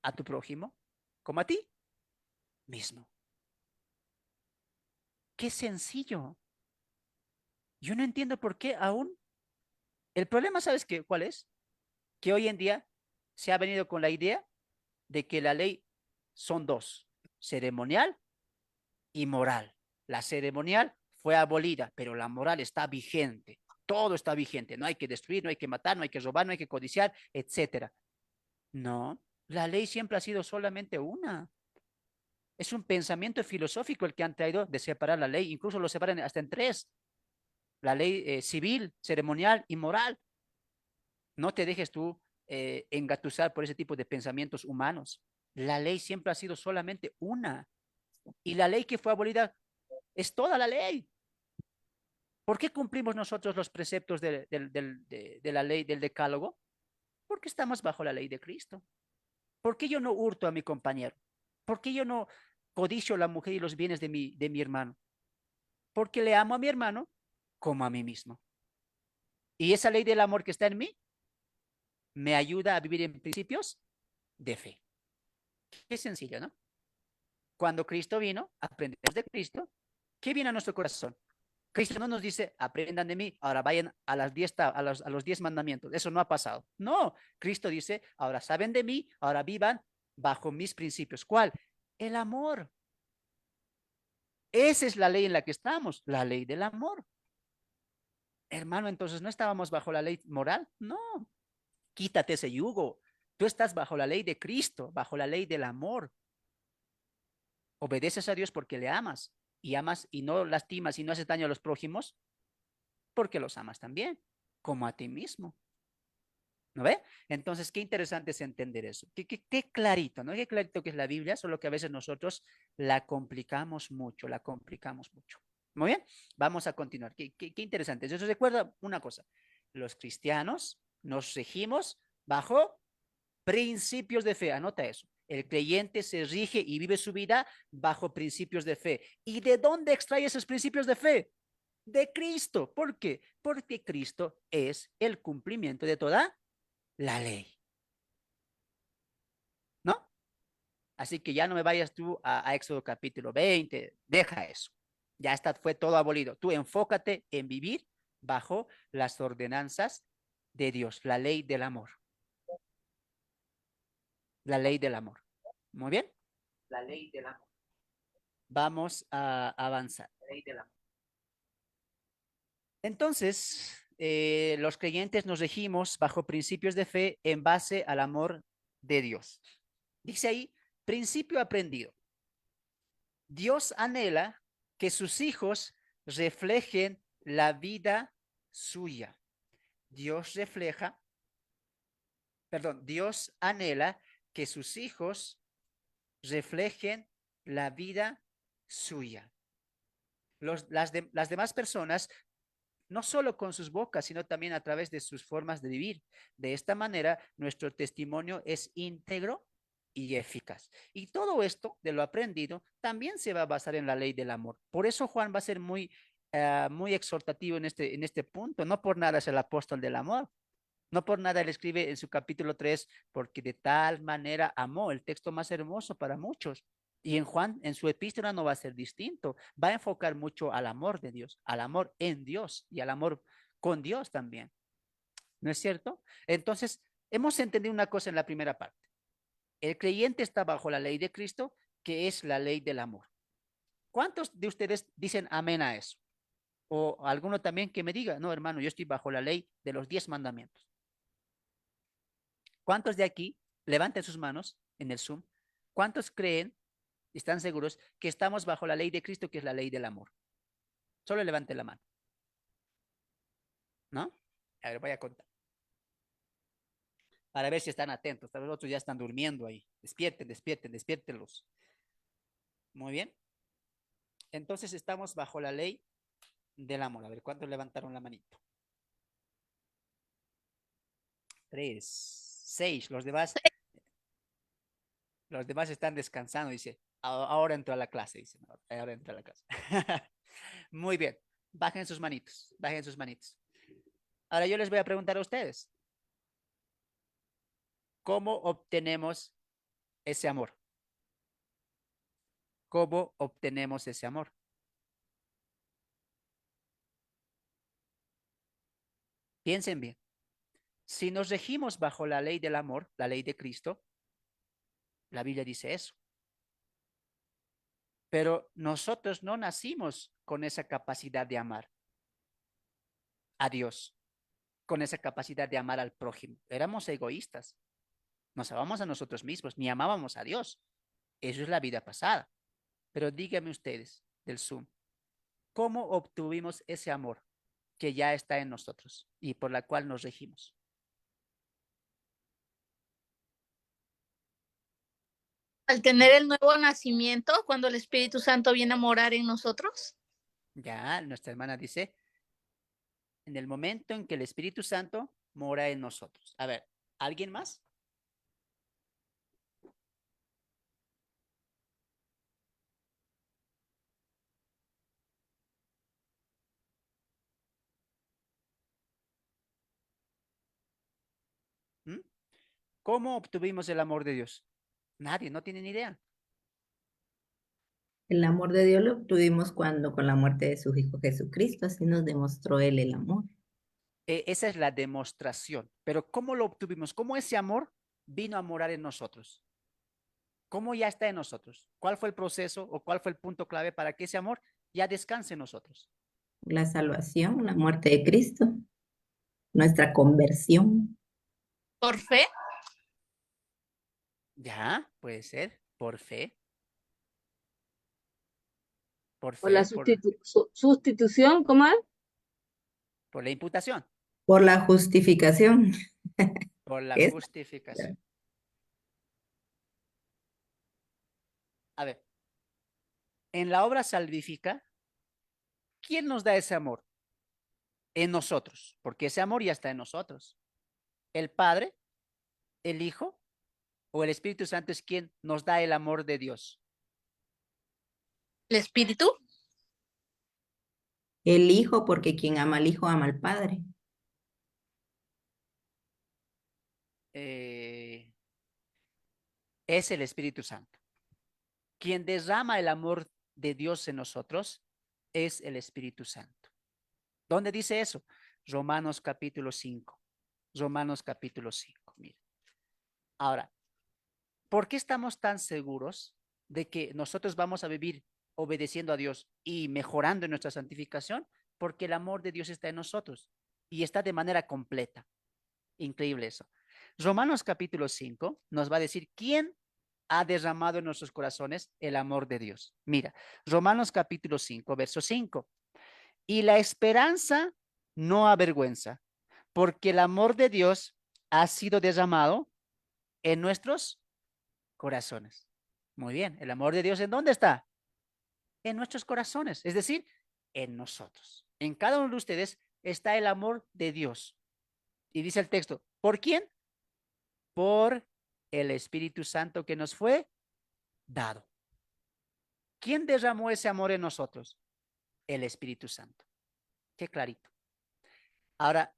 a tu prójimo como a ti mismo. Qué sencillo. Yo no entiendo por qué aún. El problema, ¿sabes cuál es? Que hoy en día se ha venido con la idea de que la ley son dos, ceremonial y moral. La ceremonial fue abolida, pero la moral está vigente. Todo está vigente. No hay que destruir, no hay que matar, no hay que robar, no hay que codiciar, etcétera. No, la ley siempre ha sido solamente una. Es un pensamiento filosófico el que han traído de separar la ley. Incluso lo separan hasta en tres. La ley civil, ceremonial y moral. No te dejes tú engatusar por ese tipo de pensamientos humanos. La ley siempre ha sido solamente una. Y la ley que fue abolida es toda la ley. ¿Por qué cumplimos nosotros los preceptos de la ley del decálogo? Porque estamos bajo la ley de Cristo. ¿Por qué yo no hurto a mi compañero? ¿Por qué yo no codicio la mujer y los bienes de mi hermano? Porque le amo a mi hermano como a mí mismo. Y esa ley del amor que está en mí me ayuda a vivir en principios de fe. Qué sencillo, ¿no? Cuando Cristo vino, aprendemos de Cristo. ¿Qué viene a nuestro corazón? Cristo no nos dice, aprendan de mí, ahora vayan a los 10 mandamientos. Eso no ha pasado. No, Cristo dice, ahora saben de mí, ahora vivan bajo mis principios. ¿Cuál? El amor. Esa es la ley en la que estamos, la ley del amor. Hermano, entonces no estábamos bajo la ley moral. No, quítate ese yugo. Tú estás bajo la ley de Cristo, bajo la ley del amor. Obedeces a Dios porque le amas y no lastimas y no haces daño a los prójimos porque los amas también, como a ti mismo. ¿No ve? Entonces, qué interesante es entender eso. Qué clarito, ¿no? Qué clarito que es la Biblia, solo que a veces nosotros la complicamos mucho, la complicamos mucho. Muy bien, vamos a continuar. Qué interesante. Entonces, recuerda una cosa, los cristianos nos regimos bajo principios de fe, anota eso. El creyente se rige y vive su vida bajo principios de fe. ¿Y de dónde extrae esos principios de fe? De Cristo. ¿Por qué? Porque Cristo es el cumplimiento de toda la ley. ¿No? Así que ya no me vayas tú a Éxodo capítulo 20, deja eso. Ya está, fue todo abolido. Tú enfócate en vivir bajo las ordenanzas de Dios, la ley del amor. La ley del amor. Muy bien. La ley del amor. Vamos a avanzar. La ley del amor. Entonces, los creyentes nos regimos bajo principios de fe en base al amor de Dios. Dice ahí, principio aprendido. Dios anhela que sus hijos reflejen la vida suya. Dios refleja perdón, Dios anhela que sus hijos reflejen la vida suya. Las demás personas, no solo con sus bocas, sino también a través de sus formas de vivir. De esta manera, nuestro testimonio es íntegro y eficaz. Y todo esto, de lo aprendido, también se va a basar en la ley del amor. Por eso Juan va a ser muy exhortativo en este punto. No por nada es el apóstol del amor. No por nada él escribe en su capítulo 3, porque de tal manera amó, el texto más hermoso para muchos. Y en Juan, en su epístola no va a ser distinto. Va a enfocar mucho al amor de Dios, al amor en Dios y al amor con Dios también. ¿No es cierto? Entonces, hemos entendido una cosa en la primera parte. El creyente está bajo la ley de Cristo, que es la ley del amor. ¿Cuántos de ustedes dicen amén a eso? O alguno también que me diga, no, hermano, yo estoy bajo la ley de los 10 mandamientos. ¿Cuántos de aquí levanten sus manos en el Zoom? ¿Cuántos creen, están seguros que estamos bajo la ley de Cristo, que es la ley del amor? Solo levante la mano. ¿No? A ver, voy a contar. Para ver si están atentos. Tal vez otros ya están durmiendo ahí. Despierten, despierten, despiértenlos. Muy bien. Entonces estamos bajo la ley del amor. A ver, ¿cuántos levantaron la manito? 3, 6. Los demás están descansando, dice. Ahora entro a la clase, dice. Ahora entro a la clase. Muy bien. Bajen sus manitos. Bajen sus manitos. Ahora yo les voy a preguntar a ustedes. ¿Cómo obtenemos ese amor? ¿Cómo obtenemos ese amor? Piensen bien. Si nos regimos bajo la ley del amor, la ley de Cristo, la Biblia dice eso. Pero nosotros no nacimos con esa capacidad de amar a Dios, con esa capacidad de amar al prójimo. Éramos egoístas. Nos amábamos a nosotros mismos, ni amábamos a Dios. Eso es la vida pasada. Pero díganme ustedes del Zoom, ¿cómo obtuvimos ese amor que ya está en nosotros y por la cual nos regimos? Al tener el nuevo nacimiento, cuando el Espíritu Santo viene a morar en nosotros. Ya, nuestra hermana dice, en el momento en que el Espíritu Santo mora en nosotros. A ver, ¿alguien más? ¿Mm? ¿Cómo obtuvimos el amor de Dios? Nadie, no tiene ni idea. El amor de Dios lo obtuvimos cuando con la muerte de su Hijo Jesucristo, así nos demostró Él el amor. Esa es la demostración. Pero ¿cómo lo obtuvimos? ¿Cómo ese amor vino a morar en nosotros? ¿Cómo ya está en nosotros? ¿Cuál fue el proceso o cuál fue el punto clave para que ese amor ya descanse en nosotros? La salvación, la muerte de Cristo, nuestra conversión. ¿Por fe? Ya, puede ser, por fe, por Por la fe, sustitución, ¿cómo es? por la imputación, Por la justificación. por la Es justificación. A ver, en la obra salvífica, ¿quién nos da ese amor? En nosotros, porque ese amor ya está en nosotros. ¿El Padre, el Hijo o el Espíritu Santo es quien nos da el amor de Dios? ¿El Espíritu? el Hijo, porque quien ama al Hijo ama al Padre. Es el Espíritu Santo. Quien derrama el amor de Dios en nosotros es el Espíritu Santo. ¿Dónde dice eso? Romanos capítulo 5. Romanos capítulo 5. Mira. Ahora, ¿por qué estamos tan seguros de que nosotros vamos a vivir obedeciendo a Dios y mejorando en nuestra santificación? Porque el amor de Dios está en nosotros y está de manera completa. Increíble eso. Romanos capítulo 5 nos va a decir quién ha derramado en nuestros corazones el amor de Dios. Mira, Romanos capítulo 5, verso 5. Y la esperanza no avergüenza, porque el amor de Dios ha sido derramado en nuestros corazones. Muy bien, el amor de Dios, ¿en dónde está? En nuestros corazones, es decir, en nosotros. En cada uno de ustedes está el amor de Dios. Y dice el texto, ¿por quién? Por el Espíritu Santo que nos fue dado. ¿Quién derramó ese amor en nosotros? El Espíritu Santo. Qué clarito. Ahora,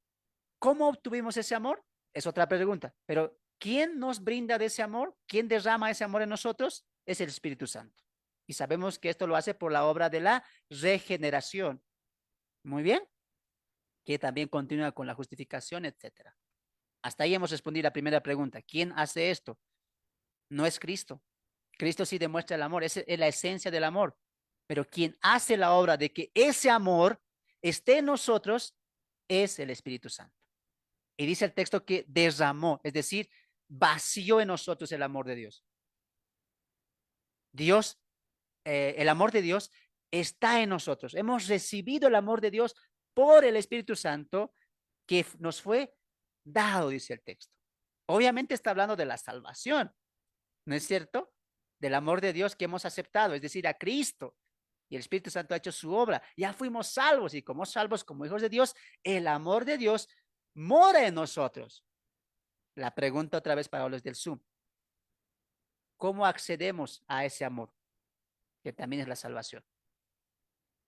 ¿cómo obtuvimos ese amor? Es otra pregunta, pero ¿quién nos brinda de ese amor? ¿Quién derrama ese amor en nosotros? Es el Espíritu Santo. Y sabemos que esto lo hace por la obra de la regeneración. Muy bien. Que también continúa con la justificación, etcétera. Hasta ahí hemos respondido la primera pregunta. ¿Quién hace esto? No es Cristo. Cristo sí demuestra el amor, es la esencia del amor. Pero quien hace la obra de que ese amor esté en nosotros es el Espíritu Santo. Y dice el texto que derramó, es decir, vació en nosotros el amor de Dios. Dios, el amor de Dios está en nosotros. Hemos recibido el amor de Dios por el Espíritu Santo que nos fue dado, dice el texto. Obviamente está hablando de la salvación, ¿no es cierto? Del amor de Dios que hemos aceptado, es decir, a Cristo. Y el Espíritu Santo ha hecho su obra. Ya fuimos salvos y como salvos, como hijos de Dios, el amor de Dios mora en nosotros. La pregunta otra vez para los del Zoom. ¿Cómo accedemos a ese amor? Que también es la salvación.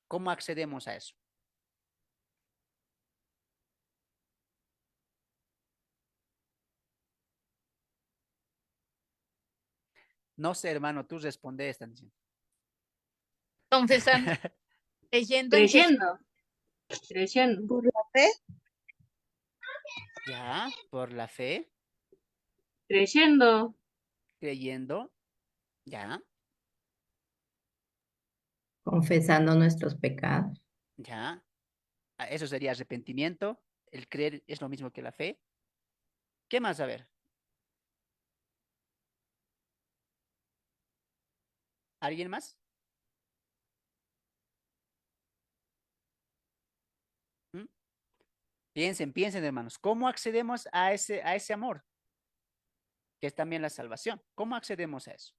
¿Cómo accedemos a eso? No sé, hermano, tú responde esta. Confesando, creyendo en Jesús. Creyendo. Creyendo. Por la fe. Ya, por la fe, Creyendo. creyendo, ya, Confesando nuestros pecados. ya. Eso sería arrepentimiento. El creer es lo mismo que la fe. ¿Qué más? A ver. ¿Alguien más? ¿Mm? Piensen, piensen, hermanos. ¿Cómo accedemos a ese amor? Que es también la salvación. ¿Cómo accedemos a eso?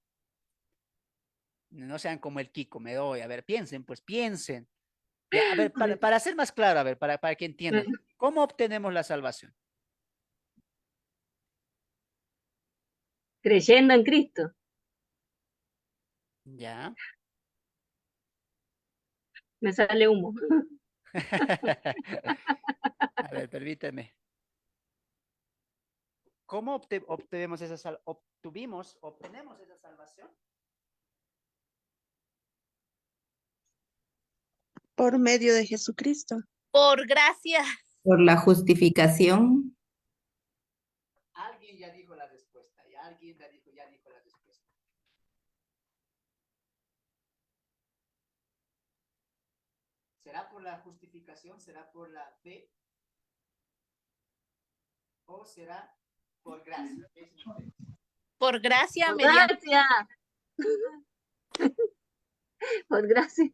No sean como el Kiko, me doy. A ver, piensen, pues piensen. Ya, a ver, para ser más claro, a ver, para que entiendan. ¿Cómo obtenemos la salvación? Creyendo en Cristo. Ya. Me sale humo. A ver, permíteme. ¿Cómo obtenemos obtenemos esa salvación? Por medio de Jesucristo. Por gracia. Por la justificación. Alguien ya dijo la respuesta. Y alguien ya dijo la respuesta. ¿Será por la justificación? ¿Será por la fe? ¿O será por gracia? Por gracia Por mediante. gracia. Por gracia.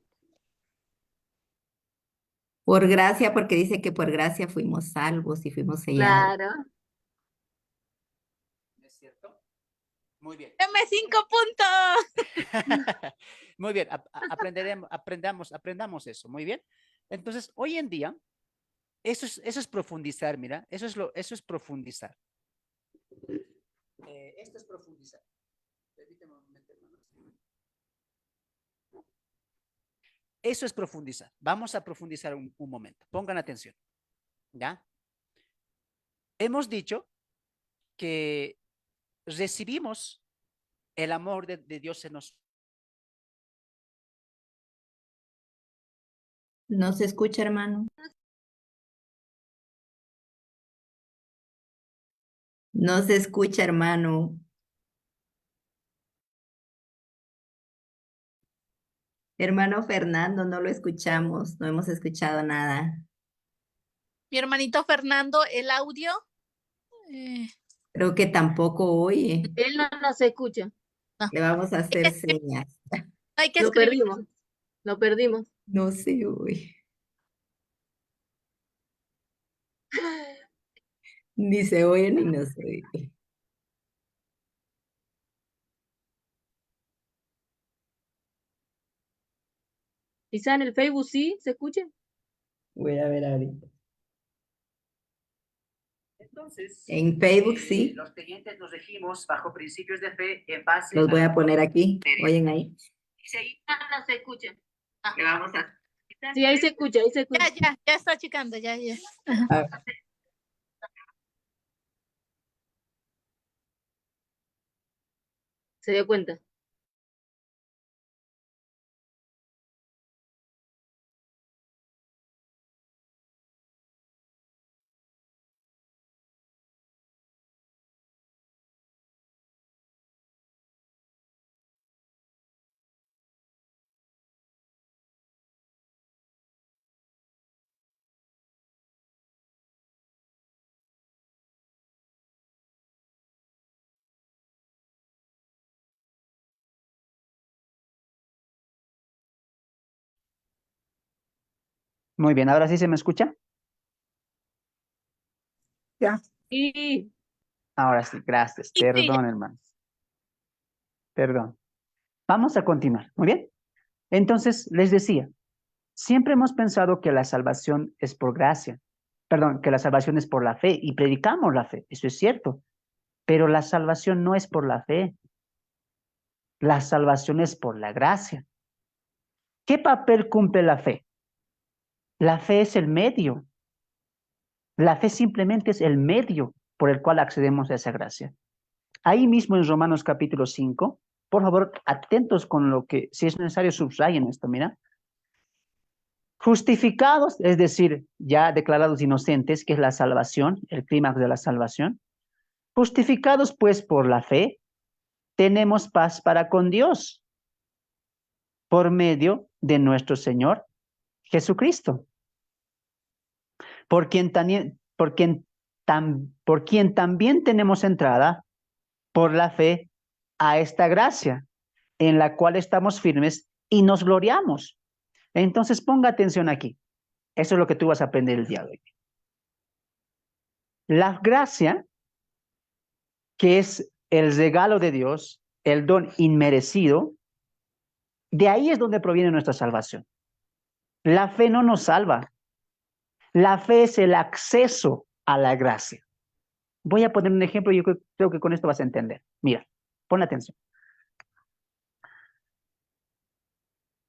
Por gracia, porque dice que por gracia fuimos salvos y fuimos sellados. Claro. ¿No es cierto? Muy bien. Deme 5 puntos. Muy bien, aprendamos eso, muy bien. Entonces, hoy en día, eso es profundizar, mira, eso es profundizar. Esto es profundizar. Permíteme un momento, hermanos. Eso es profundizar. Vamos a profundizar un momento. Pongan atención. ¿Ya? Hemos dicho que recibimos el amor de Dios en nosotros. ¿No se escucha, hermano? No se escucha, hermano. Hermano Fernando, no lo escuchamos, no hemos escuchado nada. Mi hermanito Fernando, el audio. Creo que tampoco oye. Él no nos escucha. No, Le vamos a hacer señas. hay que Lo escribir. perdimos. Lo perdimos. No se oye. Ni se oye ni no se oye. Quizá en el Facebook sí se escuche. Voy a ver ahorita. Entonces, En Facebook sí. los creyentes nos regimos bajo principios de fe en base Los voy a a poner aquí. Oyen ahí. Sí, no se escucha. Le vamos a... Sí, ahí se escucha, ahí se escucha. Ya está checando, ya. a- Se dio cuenta. Muy bien, ahora sí se me escucha. Y Ahora sí, gracias. Sí, Perdón, hermanos. Perdón. Vamos a continuar. Muy bien. Entonces, les decía, siempre hemos pensado que la salvación es por gracia. Perdón, que la salvación es por la fe y predicamos la fe. Eso es cierto. Pero la salvación no es por la fe. La salvación es por la gracia. ¿Qué papel cumple la fe? La fe es el medio. La fe simplemente es el medio por el cual accedemos a esa gracia. Ahí mismo en Romanos capítulo 5, por favor, atentos con lo que, si es necesario, subrayen esto, mira. Justificados, es decir, ya declarados inocentes, que es la salvación, el clímax de la salvación. Justificados, pues, por la fe, tenemos paz para con Dios por medio de nuestro Señor Jesucristo, por quien también tenemos entrada por la fe a esta gracia, en la cual estamos firmes y nos gloriamos. Entonces, ponga atención aquí. Eso es lo que tú vas a aprender el día de hoy. La gracia, que es el regalo de Dios, el don inmerecido, de ahí es donde proviene nuestra salvación. La fe no nos salva. La fe es el acceso a la gracia. Voy a poner un ejemplo y yo creo que con esto vas a entender. Mira, pon atención.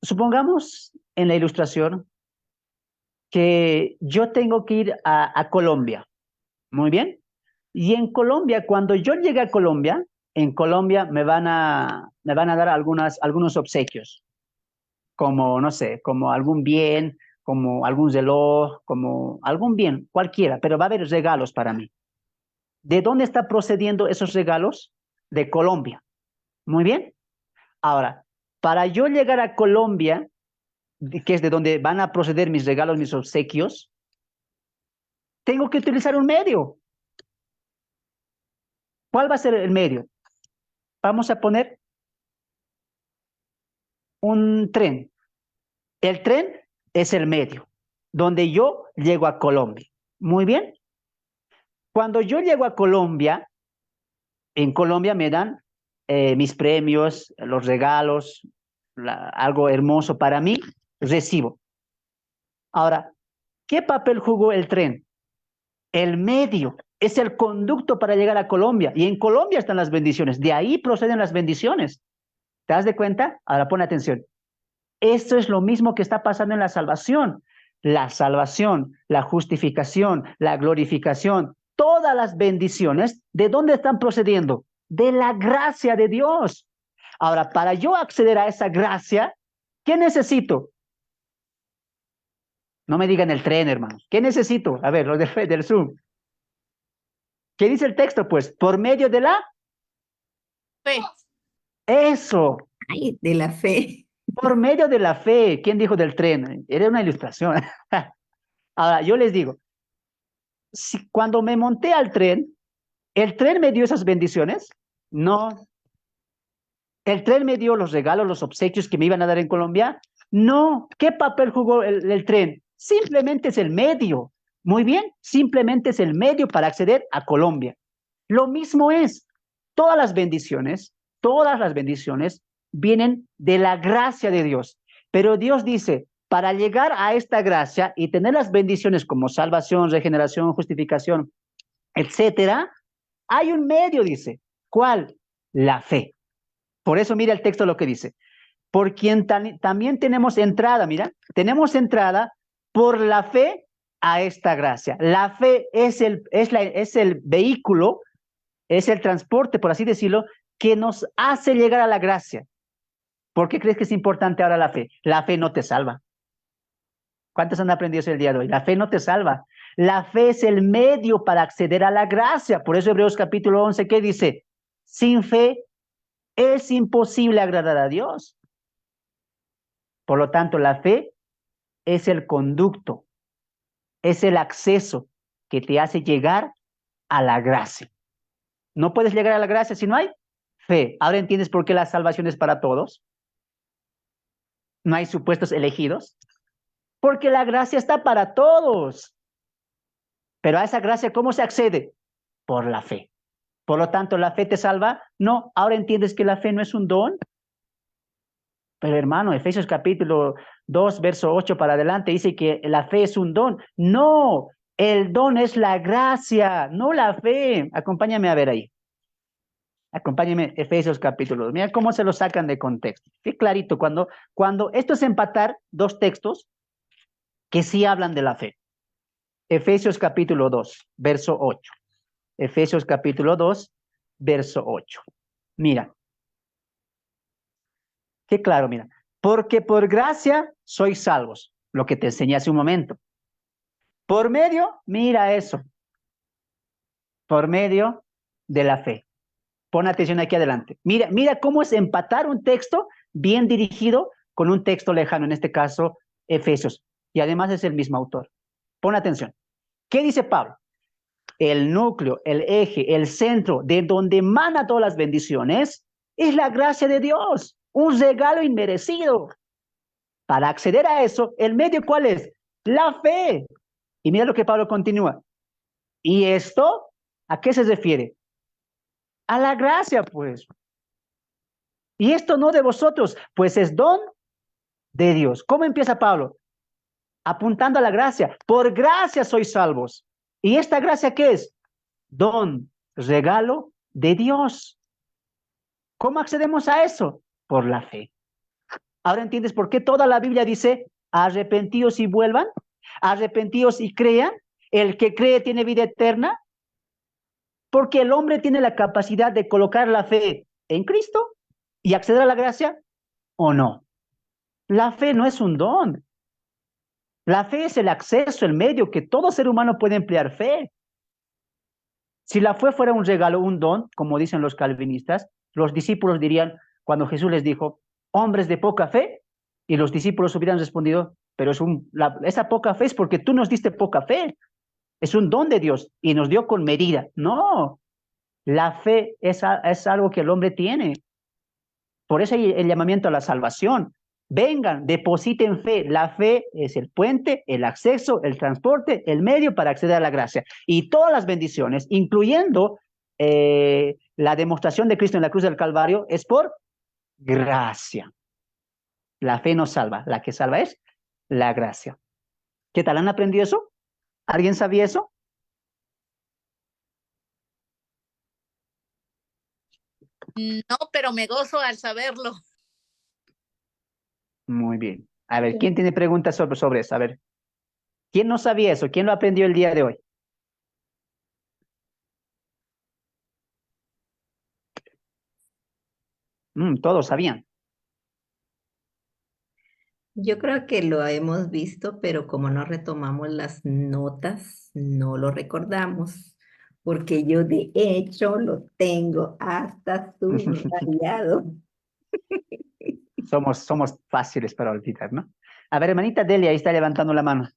Supongamos en la ilustración que yo tengo que ir a Colombia. Muy bien. Y en Colombia, cuando yo llegue a Colombia, en Colombia me van a dar algunos obsequios, como, no sé, como algún bien, como algún reloj, como algún bien, cualquiera, pero va a haber regalos para mí. ¿De dónde están procediendo esos regalos? De Colombia. Muy bien. Ahora, para yo llegar a Colombia, que es de donde van a proceder mis regalos, mis obsequios, tengo que utilizar un medio. ¿Cuál va a ser el medio? Vamos a poner un tren. El tren es el medio, donde yo llego a Colombia. Muy bien. Cuando yo llego a Colombia, en Colombia me dan mis premios, los regalos, algo hermoso para mí, recibo. Ahora, ¿qué papel jugó el tren? El medio, es el conducto para llegar a Colombia. Y en Colombia están las bendiciones. De ahí proceden las bendiciones. ¿Te das de cuenta? Ahora pon atención. Esto es lo mismo que está pasando en la salvación. La salvación, la justificación, la glorificación, todas las bendiciones, ¿de dónde están procediendo? De la gracia de Dios. Ahora, para yo acceder a esa gracia, ¿qué necesito? No me digan el tren, hermanos. ¿Qué necesito? A ver, los del Zoom. ¿Qué dice el texto? Pues, por medio de la Fe. Eso, Ay, de la fe. por medio de la fe. ¿Quién dijo del tren? Era una ilustración. Ahora, yo les digo, cuando me monté al tren, ¿el tren me dio esas bendiciones? No. ¿El tren me dio los regalos, los obsequios que me iban a dar en Colombia? No. ¿Qué papel jugó el tren? Simplemente es el medio. Muy bien, simplemente es el medio para acceder a Colombia. Lo mismo es, todas las bendiciones vienen de la gracia de Dios. Pero Dios dice, para llegar a esta gracia y tener las bendiciones como salvación, regeneración, justificación, etcétera, hay un medio, dice. ¿Cuál? La fe. Por eso mira el texto lo que dice. Por quien también tenemos entrada, mira, tenemos entrada por la fe a esta gracia. La fe es el vehículo, es el transporte, por así decirlo, que nos hace llegar a la gracia. ¿Por qué crees que es importante ahora la fe? La fe no te salva. ¿Cuántos han aprendido eso el día de hoy? La fe no te salva. La fe es el medio para acceder a la gracia. Por eso Hebreos capítulo 11, ¿qué dice? Sin fe es imposible agradar a Dios. Por lo tanto, la fe es el conducto, es el acceso que te hace llegar a la gracia. No puedes llegar a la gracia si no hay fe. ¿Ahora entiendes por qué la salvación es para todos? No hay supuestos elegidos. Porque la gracia está para todos. Pero a esa gracia, ¿cómo se accede? Por la fe. Por lo tanto, ¿la fe te salva? No. ¿Ahora entiendes que la fe no es un don? Pero hermano, Efesios capítulo 2, verso 8 para adelante, dice que la fe es un don. No, el don es la gracia, no la fe. Acompáñame a ver ahí. Acompáñame, Efesios capítulo 2. Mira cómo se lo sacan de contexto. Qué clarito, cuando esto es empatar dos textos que sí hablan de la fe. Efesios capítulo 2, verso 8. Efesios capítulo 2, verso 8. Mira. Qué claro, mira. Porque por gracia sois salvos, lo que te enseñé hace un momento. Por medio, mira eso. Por medio de la fe. Pon atención aquí adelante. Mira cómo es empatar un texto bien dirigido con un texto lejano, en este caso, Efesios. Y además es el mismo autor. Pon atención. ¿Qué dice Pablo? El núcleo, el eje, el centro de donde emana todas las bendiciones es la gracia de Dios, un regalo inmerecido. Para acceder a eso, ¿el medio cuál es? La fe. Y mira lo que Pablo continúa. ¿Y esto a qué se refiere? A la gracia, pues. Y esto no de vosotros, pues es don de Dios. ¿Cómo empieza Pablo? Apuntando a la gracia. Por gracia sois salvos. ¿Y esta gracia qué es? Don, regalo de Dios. ¿Cómo accedemos a eso? Por la fe. Ahora entiendes por qué toda la Biblia dice, arrepentíos y vuelvan, arrepentíos y crean, el que cree tiene vida eterna, porque el hombre tiene la capacidad de colocar la fe en Cristo y acceder a la gracia, ¿o no? La fe no es un don. La fe es el acceso, el medio que todo ser humano puede emplear fe. Si la fe fuera un regalo, un don, como dicen los calvinistas, los discípulos dirían, cuando Jesús les dijo, hombres de poca fe, y los discípulos hubieran respondido, pero esa poca fe es porque tú nos diste poca fe, es un don de Dios y nos dio con medida. No, la fe es algo que el hombre tiene. Por eso hay el llamamiento a la salvación. Vengan, depositen fe. La fe es el puente, el acceso, el transporte, el medio para acceder a la gracia. Y todas las bendiciones, incluyendo la demostración de Cristo en la cruz del Calvario, es por gracia. La fe no salva, la que salva es la gracia. ¿Qué tal? ¿Han aprendido eso? ¿Alguien sabía eso? No, pero me gozo al saberlo. Muy bien. A ver, ¿quién tiene preguntas sobre eso? A ver, ¿quién no sabía eso? ¿Quién lo aprendió el día de hoy? Todos sabían. Yo creo que lo hemos visto, pero como no retomamos las notas, no lo recordamos, porque yo de hecho lo tengo hasta subrayado. Somos fáciles para olvidar, ¿no? A ver, hermanita Delia, ahí está levantando la mano.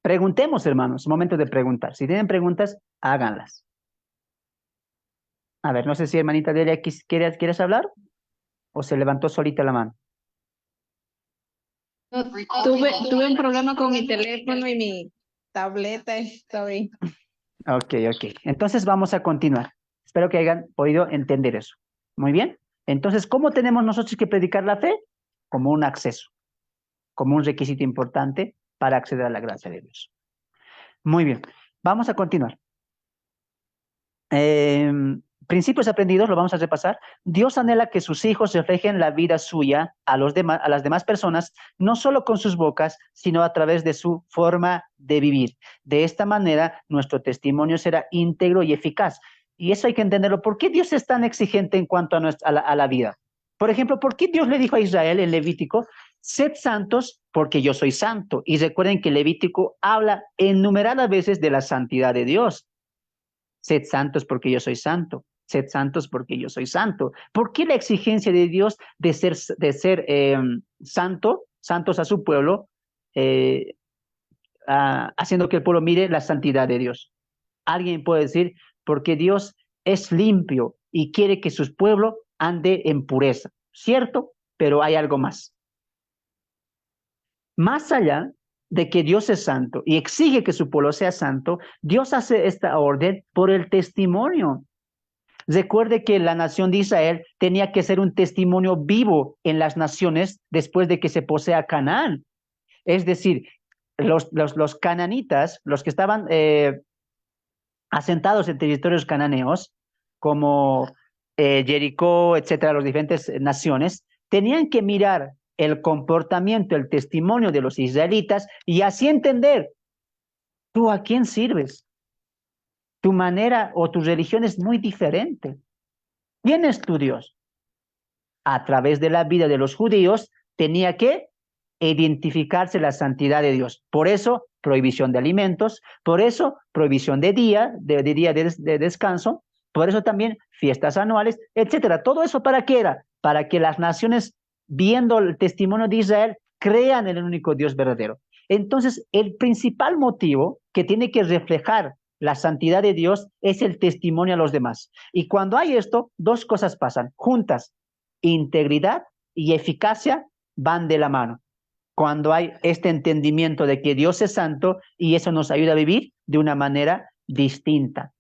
Preguntemos, hermanos, es momento de preguntar. Si tienen preguntas, háganlas. A ver, no sé si hermanita Delia, ¿quieres hablar? ¿O se levantó solita la mano? No, tuve un problema con mi teléfono y mi tableta. Estoy. Ok. Entonces vamos a continuar. Espero que hayan podido entender eso. Muy bien. Entonces, ¿cómo tenemos nosotros que predicar la fe? Como un acceso, como un requisito importante para acceder a la gracia de Dios. Muy bien. Vamos a continuar. Principios aprendidos, lo vamos a repasar. Dios anhela que sus hijos reflejen la vida suya a las demás personas, no solo con sus bocas, sino a través de su forma de vivir. De esta manera, nuestro testimonio será íntegro y eficaz. Y eso hay que entenderlo. ¿Por qué Dios es tan exigente en cuanto a la vida? Por ejemplo, ¿por qué Dios le dijo a Israel en Levítico, sed santos porque yo soy santo? Y recuerden que Levítico habla innumerables veces de la santidad de Dios. Sed santos porque yo soy santo. Sed santos porque yo soy santo. ¿Por qué la exigencia de Dios de ser santos a su pueblo, haciendo que el pueblo mire la santidad de Dios? Alguien puede decir, porque Dios es limpio y quiere que su pueblo ande en pureza. ¿Cierto? Pero hay algo más. Más allá de que Dios es santo y exige que su pueblo sea santo, Dios hace esta orden por el testimonio. Recuerde que la nación de Israel tenía que ser un testimonio vivo en las naciones después de que se posea Canaán. Es decir, los cananitas, los que estaban asentados en territorios cananeos, como Jericó, etcétera, las diferentes naciones, tenían que mirar el comportamiento, el testimonio de los israelitas y así entender, ¿tú a quién sirves? Tu manera o tu religión es muy diferente. ¿Quién es tu Dios? A través de la vida de los judíos tenía que identificarse la santidad de Dios. Por eso, prohibición de alimentos, por eso, prohibición de día de descanso, por eso también fiestas anuales, etcétera. ¿Todo eso para qué era? Para que las naciones, viendo el testimonio de Israel, crean en el único Dios verdadero. Entonces, el principal motivo que tiene que reflejar la santidad de Dios es el testimonio a los demás. Y cuando hay esto, dos cosas pasan juntas. Integridad y eficacia van de la mano. Cuando hay este entendimiento de que Dios es santo y eso nos ayuda a vivir de una manera distinta.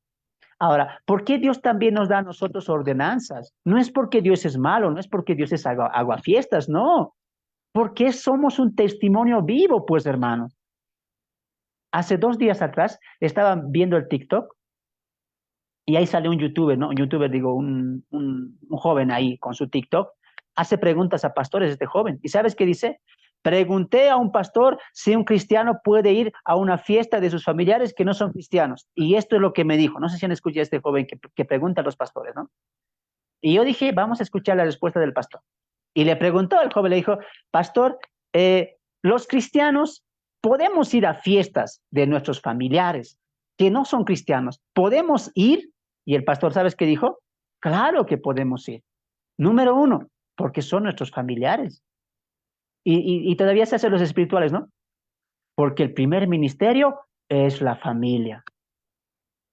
Ahora, ¿por qué Dios también nos da a nosotros ordenanzas? No es porque Dios es malo, no es porque Dios es aguafiestas, no. Porque somos un testimonio vivo, pues, hermanos. Hace 2 días atrás estaba viendo el TikTok y ahí sale un youtuber, ¿no? Un youtuber, digo, un joven ahí con su TikTok, hace preguntas a pastores, este joven. ¿Y sabes qué dice? Pregunté a un pastor si un cristiano puede ir a una fiesta de sus familiares que no son cristianos. Y esto es lo que me dijo. No sé si han escuchado a este joven que pregunta a los pastores, ¿no? Y yo dije, vamos a escuchar la respuesta del pastor. Y le preguntó al joven, le dijo, pastor, los cristianos podemos ir a fiestas de nuestros familiares que no son cristianos. ¿Podemos ir? Y el pastor, ¿sabes qué dijo? Claro que podemos ir. Número 1, porque son nuestros familiares. Y todavía se hacen los espirituales, ¿no? Porque el primer ministerio es la familia.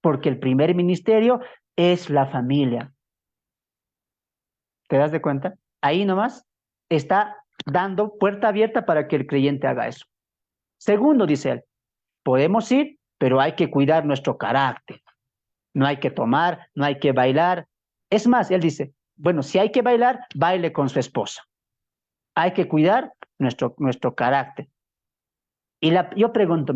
Porque el primer ministerio es la familia. ¿Te das de cuenta? Ahí nomás está dando puerta abierta para que el creyente haga eso. Segundo, dice él, podemos ir, pero hay que cuidar nuestro carácter. No hay que tomar, no hay que bailar. Es más, él dice, bueno, si hay que bailar, baile con su esposa. Hay que cuidar nuestro carácter. Y yo pregunto,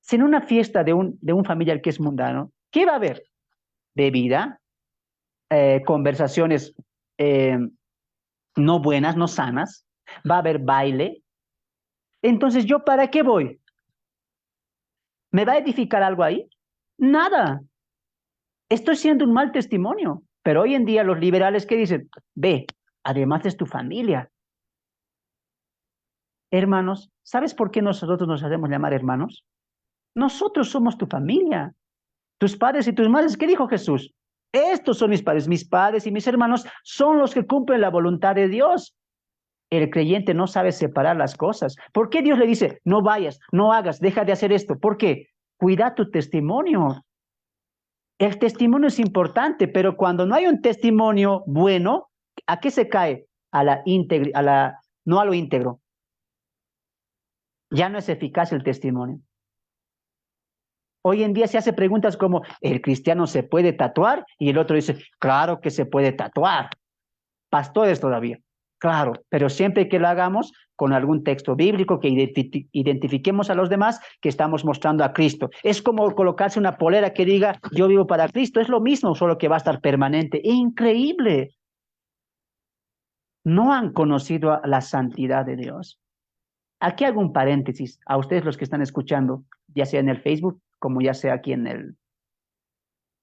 si en una fiesta de un familiar que es mundano, ¿qué va a haber? Bebida, conversaciones no buenas, no sanas, va a haber baile. Entonces, ¿yo para qué voy? ¿Me va a edificar algo ahí? Nada. Estoy siendo un mal testimonio. Pero hoy en día los liberales que dicen, ve, además es tu familia. Hermanos, ¿sabes por qué nosotros nos hacemos llamar hermanos? Nosotros somos tu familia. Tus padres y tus madres, ¿qué dijo Jesús? Estos son mis padres y mis hermanos son los que cumplen la voluntad de Dios. El creyente no sabe separar las cosas. ¿Por qué Dios le dice, no vayas, no hagas, deja de hacer esto? ¿Por qué? Cuida tu testimonio. El testimonio es importante, pero cuando no hay un testimonio bueno, ¿a qué se cae? A la no a lo íntegro. Ya no es eficaz el testimonio. Hoy en día se hace preguntas como, ¿el cristiano se puede tatuar? Y el otro dice, claro que se puede tatuar. Pastores todavía, claro, pero siempre que lo hagamos con algún texto bíblico, que identifiquemos a los demás que estamos mostrando a Cristo. Es como colocarse una polera que diga, yo vivo para Cristo, es lo mismo, solo que va a estar permanente. Increíble. No han conocido a la santidad de Dios. Aquí hago un paréntesis a ustedes los que están escuchando, ya sea en el Facebook como ya sea aquí en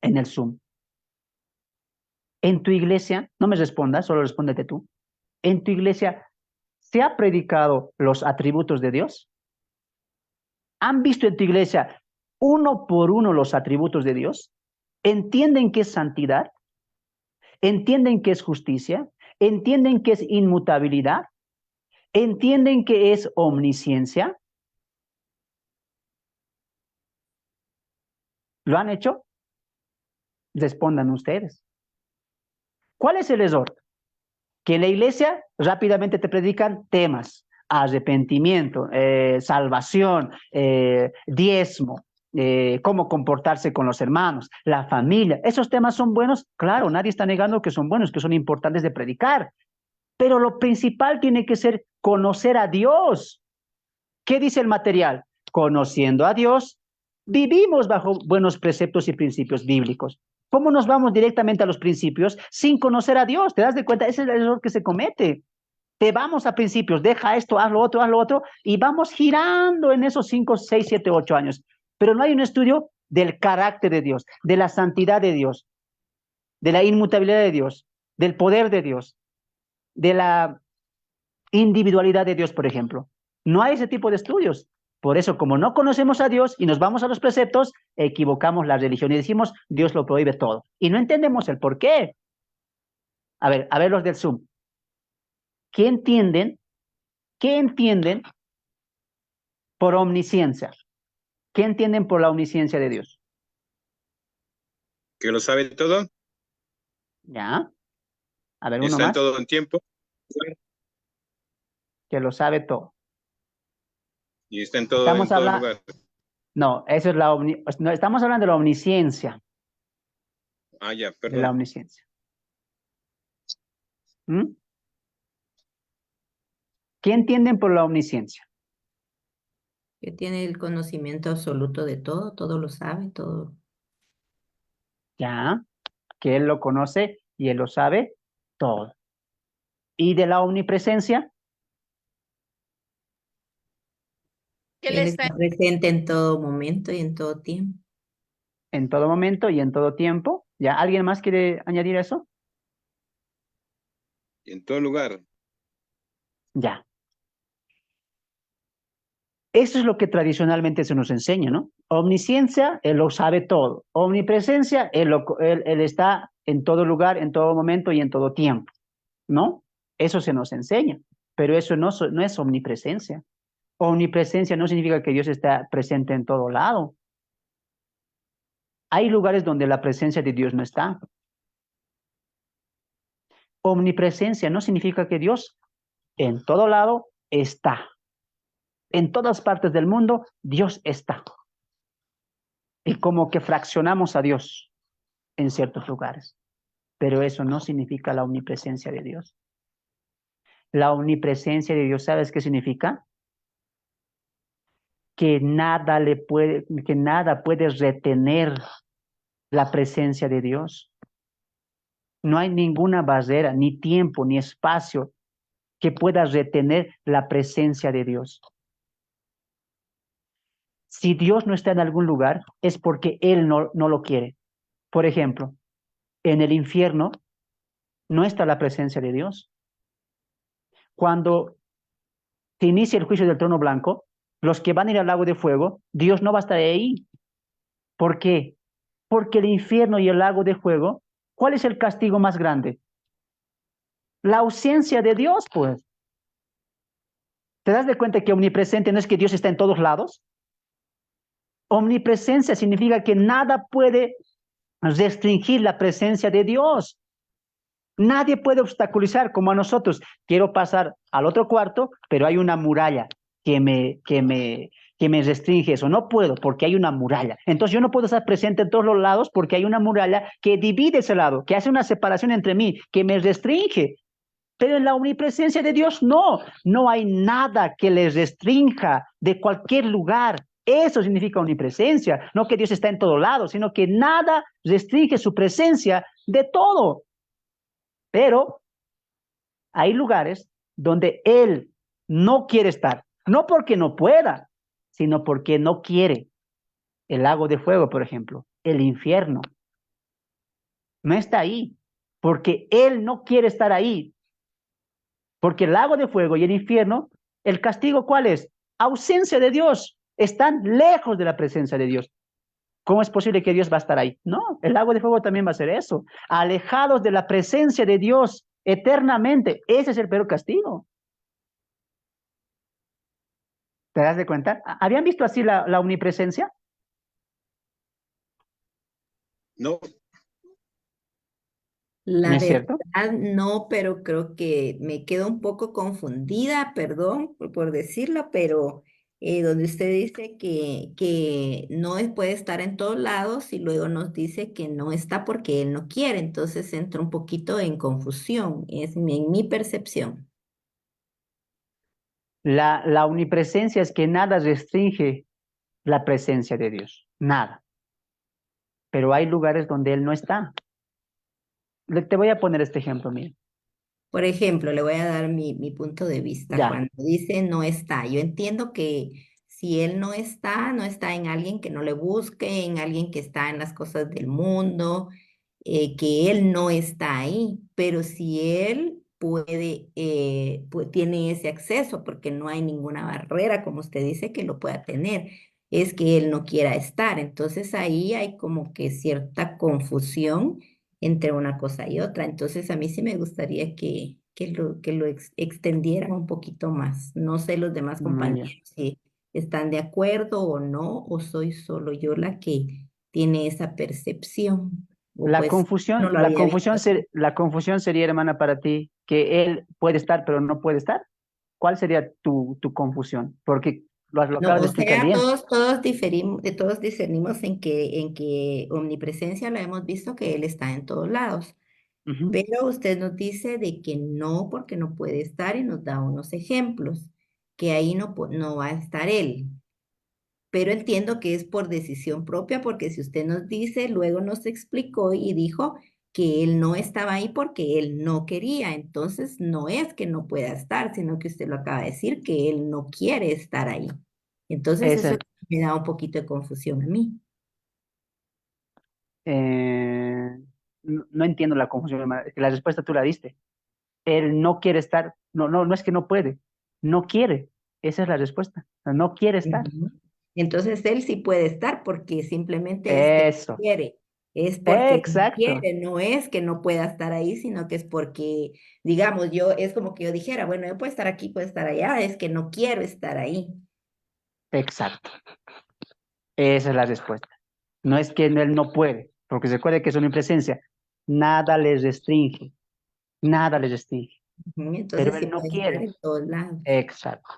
el Zoom. En tu iglesia, no me respondas, solo respóndete tú. En tu iglesia, ¿se ha predicado los atributos de Dios? ¿Han visto en tu iglesia uno por uno los atributos de Dios? ¿Entienden qué es santidad? ¿Entienden qué es justicia? ¿Entienden qué es inmutabilidad? ¿Entienden qué es omnisciencia? ¿Lo han hecho? Respondan ustedes. ¿Cuál es el error? Que en la iglesia rápidamente te predican temas, arrepentimiento, salvación, diezmo, cómo comportarse con los hermanos, la familia. ¿Esos temas son buenos? Claro, nadie está negando que son buenos, que son importantes de predicar. Pero lo principal tiene que ser conocer a Dios. ¿Qué dice el material? Conociendo a Dios, vivimos bajo buenos preceptos y principios bíblicos. ¿Cómo nos vamos directamente a los principios sin conocer a Dios? ¿Te das de cuenta? Ese es el error que se comete. Te vamos a principios, deja esto, haz lo otro, y vamos girando en esos 5, 6, 7, 8 años. Pero no hay un estudio del carácter de Dios, de la santidad de Dios, de la inmutabilidad de Dios, del poder de Dios, de la individualidad de Dios, por ejemplo. No hay ese tipo de estudios. Por eso, como no conocemos a Dios y nos vamos a los preceptos, equivocamos la religión y decimos, Dios lo prohíbe todo. Y no entendemos el por qué. A ver los del Zoom. ¿Qué entienden por omnisciencia? ¿Qué entienden por la omnisciencia de Dios? Que lo sabe todo ¿Ya? A ver, y uno está en más. todo el tiempo Que lo sabe todo. y está en todo Estamos hablando... lugar. No, eso es no, estamos hablando de la omnisciencia. Ah, ya, De la perdón. omnisciencia. ¿Mm? ¿Qué entienden por la omnisciencia? Que tiene el conocimiento absoluto de todo, todo lo sabe, todo. Ya, que Él lo conoce y Él lo sabe todo. ¿Y de la omnipresencia? Que Él Él está está presente en todo momento y en todo tiempo. En todo momento y en todo tiempo. ¿Ya? ¿Alguien más quiere añadir eso? Y en todo lugar. Ya. Eso es lo que tradicionalmente se nos enseña, ¿no? Omnisciencia, Él lo sabe todo. Omnipresencia, Él está en todo lugar, en todo momento y en todo tiempo, ¿no? Eso se nos enseña, pero eso no es omnipresencia. Omnipresencia no significa que Dios está presente en todo lado. Hay lugares donde la presencia de Dios no está. Omnipresencia no significa que Dios en todo lado está. En todas partes del mundo, Dios está. Y como que fraccionamos a Dios en ciertos lugares. Pero eso no significa la omnipresencia de Dios. La omnipresencia de Dios, ¿sabes qué significa? Que nada puede retener la presencia de Dios. No hay ninguna barrera, ni tiempo, ni espacio que pueda retener la presencia de Dios. Si Dios no está en algún lugar, es porque Él no lo quiere. Por ejemplo, en el infierno no está la presencia de Dios. Cuando se inicia el juicio del trono blanco, los que van a ir al lago de fuego, Dios no va a estar ahí. ¿Por qué? Porque el infierno y el lago de fuego, ¿cuál es el castigo más grande? La ausencia de Dios, pues. ¿Te das de cuenta que omnipresente no es que Dios está en todos lados? Omnipresencia significa que nada puede restringir la presencia de Dios. Nadie puede obstaculizar como a nosotros. Quiero pasar al otro cuarto, pero hay una muralla que me restringe eso. No puedo porque hay una muralla. Entonces yo no puedo estar presente en todos los lados porque hay una muralla que divide ese lado, que hace una separación entre mí, que me restringe. Pero en la omnipresencia de Dios no hay nada que les restrinja de cualquier lugar. Eso significa omnipresencia, no que Dios está en todo lado, sino que nada restringe su presencia de todo. Pero hay lugares donde Él no quiere estar, no porque no pueda, sino porque no quiere. El lago de fuego, por ejemplo, el infierno, no está ahí, porque Él no quiere estar ahí. Porque el lago de fuego y el infierno, el castigo, ¿cuál es? Ausencia de Dios. Están lejos de la presencia de Dios. ¿Cómo es posible que Dios va a estar ahí? No, el lago de fuego también va a ser eso. Alejados de la presencia de Dios eternamente. Ese es el peor castigo. ¿Te das de cuenta? ¿Habían visto así la omnipresencia? No, La ¿No es cierto? verdad no, pero creo que me quedo un poco confundida, perdón por decirlo, pero donde usted dice que no puede estar en todos lados y luego nos dice que no está porque él no quiere, entonces entra un poquito en confusión, es en mi percepción. La omnipresencia es que nada restringe la presencia de Dios. Nada. Pero hay lugares donde Él no está. Te voy a poner este ejemplo, mira. Por ejemplo, le voy a dar mi punto de vista. Ya. Cuando dice no está, yo entiendo que si él no está, no está en alguien que no le busque, en alguien que está en las cosas del mundo, que él no está ahí. Pero si él puede, tiene ese acceso, porque no hay ninguna barrera, como usted dice, que lo pueda tener, es que él no quiera estar. Entonces ahí hay como que cierta confusión entre una cosa y otra. Entonces, a mí sí me gustaría que lo extendieran un poquito más. No sé los demás Muy bien. compañeros si están de acuerdo o no, o soy solo yo la que tiene esa percepción. O La pues confusión, no lo la había visto confusión, así. la confusión sería, hermana, para ti, que Él puede estar, pero no puede estar. ¿Cuál sería tu confusión? Porque lo No, acabas de o explicar sea, bien. todos diferimos, todos discernimos en que omnipresencia la hemos visto que Él está en todos lados. Ujú. Pero usted nos dice de que no, porque no puede estar y nos da unos ejemplos, que ahí no va a estar él. Pero entiendo que es por decisión propia, porque si usted nos dice, luego nos explicó y dijo que él no estaba ahí porque él no quería. Entonces no es que no pueda estar, sino que usted lo acaba de decir, que él no quiere estar ahí. Entonces eso Esa, me da un poquito de confusión a mí. no entiendo la confusión, hermana. Es que la respuesta tú la diste. Él no quiere estar. No es que no puede. No quiere. Esa es la respuesta. No quiere estar. Ujú. Entonces él sí puede estar porque simplemente es que Eso. quiere, es porque él Exacto. quiere, no es que no pueda estar ahí, sino que es porque, digamos, es como que yo dijera, bueno, yo puedo estar aquí, puedo estar allá, es que no quiero estar ahí. Exacto. Esa es la respuesta. No es que él no puede, porque recuerde que es una presencia. Nada les restringe. Nada les restringe. Ujú. Pero Entonces sí él no puede estar quiere. en todos lados. Exacto.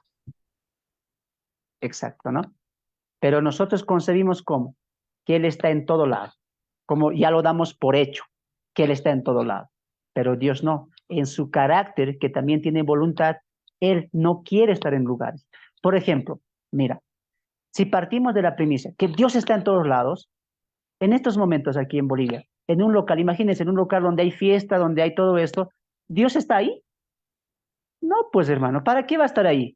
Exacto, ¿no? Pero nosotros concebimos como que Él está en todo lado, como ya lo damos por hecho, que Él está en todo lado. Pero Dios no. En su carácter, que también tiene voluntad, Él no quiere estar en lugares. Por ejemplo, mira, si partimos de la premisa que Dios está en todos lados, en estos momentos aquí en Bolivia, en un local, imagínense, en un local donde hay fiesta, donde hay todo esto, ¿Dios está ahí? No, pues hermano, ¿para qué va a estar ahí?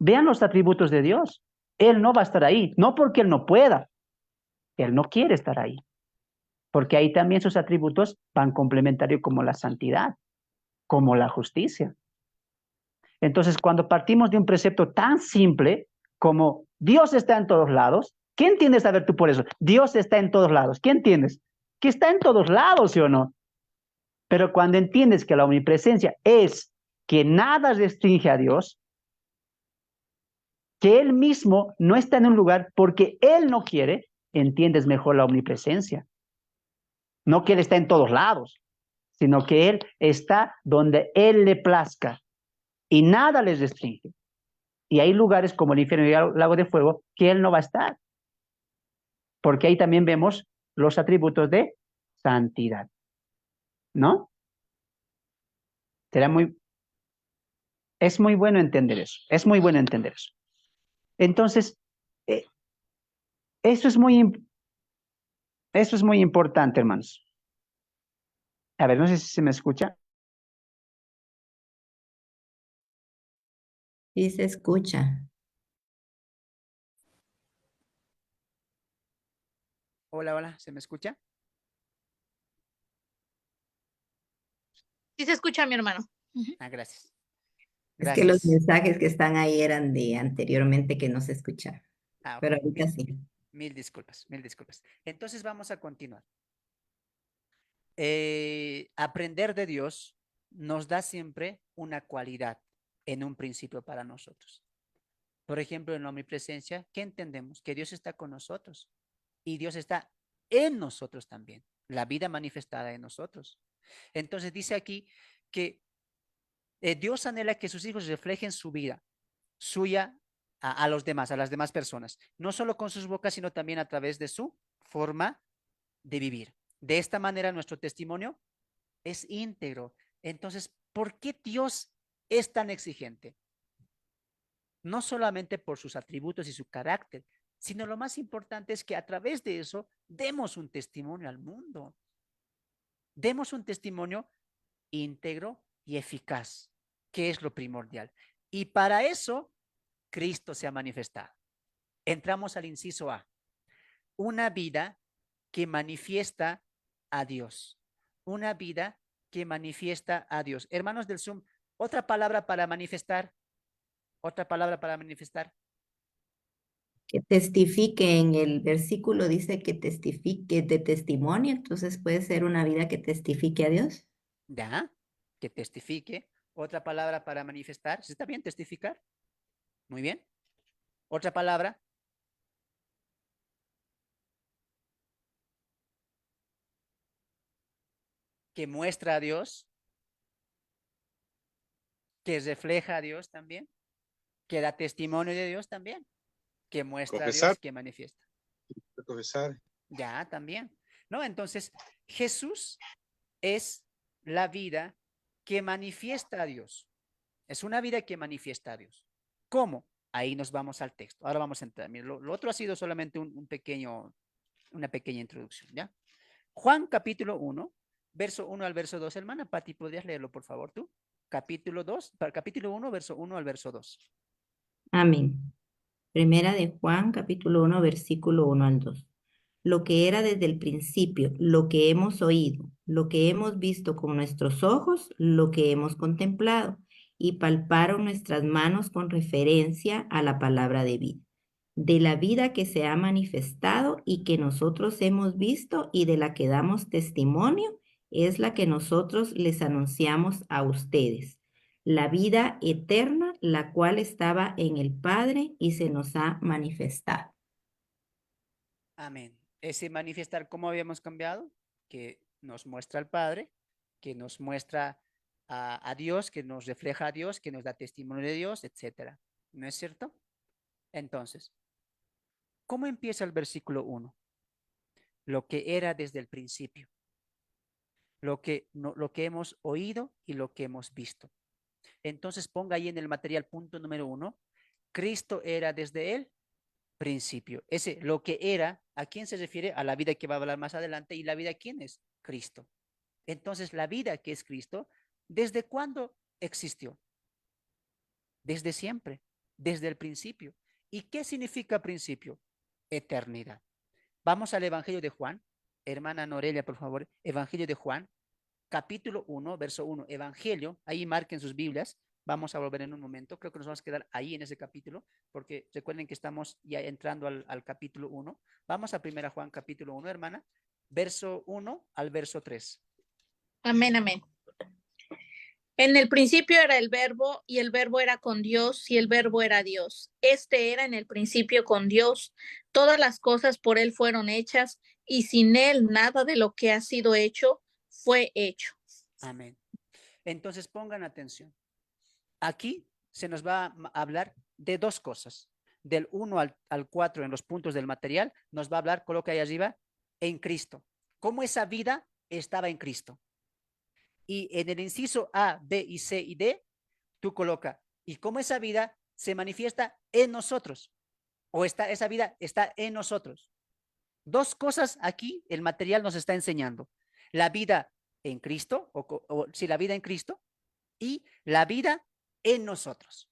Vean los atributos de Dios. Él no va a estar ahí, no porque Él no pueda, Él no quiere estar ahí, porque ahí también sus atributos van complementarios como la santidad, como la justicia. Entonces, cuando partimos de un precepto tan simple como Dios está en todos lados, ¿qué entiendes a ver tú por eso? Dios está en todos lados. ¿Qué entiendes? Que está en todos lados, ¿sí o no? Pero cuando entiendes que la omnipresencia es que nada restringe a Dios, que Él mismo no está en un lugar porque Él no quiere, entiendes mejor la omnipresencia. No que Él está en todos lados. sino que Él está donde Él le plazca y nada les restringe. Y hay lugares como el infierno y el lago de fuego que Él no va a estar, porque ahí también vemos los atributos de santidad, ¿no? Es muy bueno entender eso, es muy bueno entender eso. Entonces, eso es muy importante, hermanos. A ver, no sé si se me escucha. Sí se escucha. Hola, hola, ¿se me escucha? Sí se escucha, mi hermano. Ah, gracias. Es que los Gracias. mensajes que están ahí eran de anteriormente que no se escuchaban, Ah, ok. pero ahorita sí. Mil disculpas, mil disculpas. Entonces vamos a continuar. Aprender de Dios nos da siempre una cualidad en un principio para nosotros. Por ejemplo, en la omnipresencia, ¿qué entendemos? Que Dios está con nosotros y Dios está en nosotros también, la vida manifestada en nosotros. Entonces dice aquí que Dios anhela que sus hijos reflejen su vida, suya a los demás, a las demás personas, no solo con sus bocas, sino también a través de su forma de vivir. De esta manera nuestro testimonio es íntegro. Entonces, ¿por qué Dios es tan exigente? No solamente por sus atributos y su carácter, sino lo más importante es que a través de eso demos un testimonio al mundo. Demos un testimonio íntegro y eficaz, que es lo primordial. Y para eso, Cristo se ha manifestado. Entramos al inciso A. Una vida que manifiesta a Dios. Una vida que manifiesta a Dios. Hermanos del Zoom, otra palabra para manifestar. Otra palabra para manifestar. Que testifique en el versículo dice que testifique de testimonio, entonces puede ser una vida que testifique a Dios. Ya, que testifique. Otra palabra para manifestar. ¿Sí está bien testificar? Muy bien. Otra palabra. Que muestra a Dios. Que refleja a Dios también. Que da testimonio de Dios también. Que muestra a Dios, que manifiesta. Confesar. Ya, también. ¿No? Entonces, Jesús es la vida que manifiesta a Dios. Es una vida que manifiesta a Dios. ¿Cómo? Ahí nos vamos al texto. Ahora vamos a entrar. Mira, lo otro ha sido solamente una pequeña introducción, ¿ya? Juan capítulo 1, verso 1 al verso 2. Hermana Pati, ¿podrías leerlo, por favor, tú? Capítulo 1, verso 1 al verso 2. Amén. Primera de Juan, capítulo 1, versículo 1 al 2. Lo que era desde el principio, lo que hemos oído, lo que hemos visto con nuestros ojos, lo que hemos contemplado, y palparon nuestras manos con referencia a la palabra de vida, de la vida que se ha manifestado y que nosotros hemos visto y de la que damos testimonio, es la que nosotros les anunciamos a ustedes. La vida eterna, la cual estaba en el Padre y se nos ha manifestado. Amén. Ese manifestar, ¿cómo habíamos cambiado? Que nos muestra al Padre, que nos muestra a Dios, que nos refleja a Dios, que nos da testimonio de Dios, etcétera. ¿No es cierto? Entonces, ¿cómo empieza el versículo 1? Lo que era desde el principio, lo que hemos oído y lo que hemos visto. Entonces, ponga ahí en el material punto número 1, Cristo era desde el principio. Ese, lo que era, ¿a quién se refiere? A la vida que va a hablar más adelante. ¿Y la vida quién es? Cristo. Entonces, la vida que es Cristo, ¿desde cuándo existió? Desde siempre, desde el principio. ¿Y qué significa principio? Eternidad. Vamos al Evangelio de Juan. Hermana Norelia, por favor. Evangelio de Juan, capítulo 1, verso 1. Evangelio, ahí marquen sus Biblias. Vamos a volver en un momento. Creo que nos vamos a quedar ahí en ese capítulo, porque recuerden que estamos ya entrando al capítulo 1. Vamos a 1 Juan, capítulo 1, hermana. Verso 1 al verso 3. Amén, amén. En el principio era el verbo, y el verbo era con Dios, y el verbo era Dios. Este era en el principio con Dios. Todas las cosas por él fueron hechas, y sin él nada de lo que ha sido hecho fue hecho. Amén. Entonces pongan atención. Aquí se nos va a hablar de dos cosas. Del 1 al 4 en los puntos del material, nos va a hablar, coloca ahí arriba, en Cristo. Cómo esa vida estaba en Cristo. Y en el inciso A, B y C y D, tú coloca, y cómo esa vida se manifiesta en nosotros, o esa vida está en nosotros. Dos cosas aquí el material nos está enseñando. La vida en Cristo, o si la vida en Cristo, y la vida en nosotros.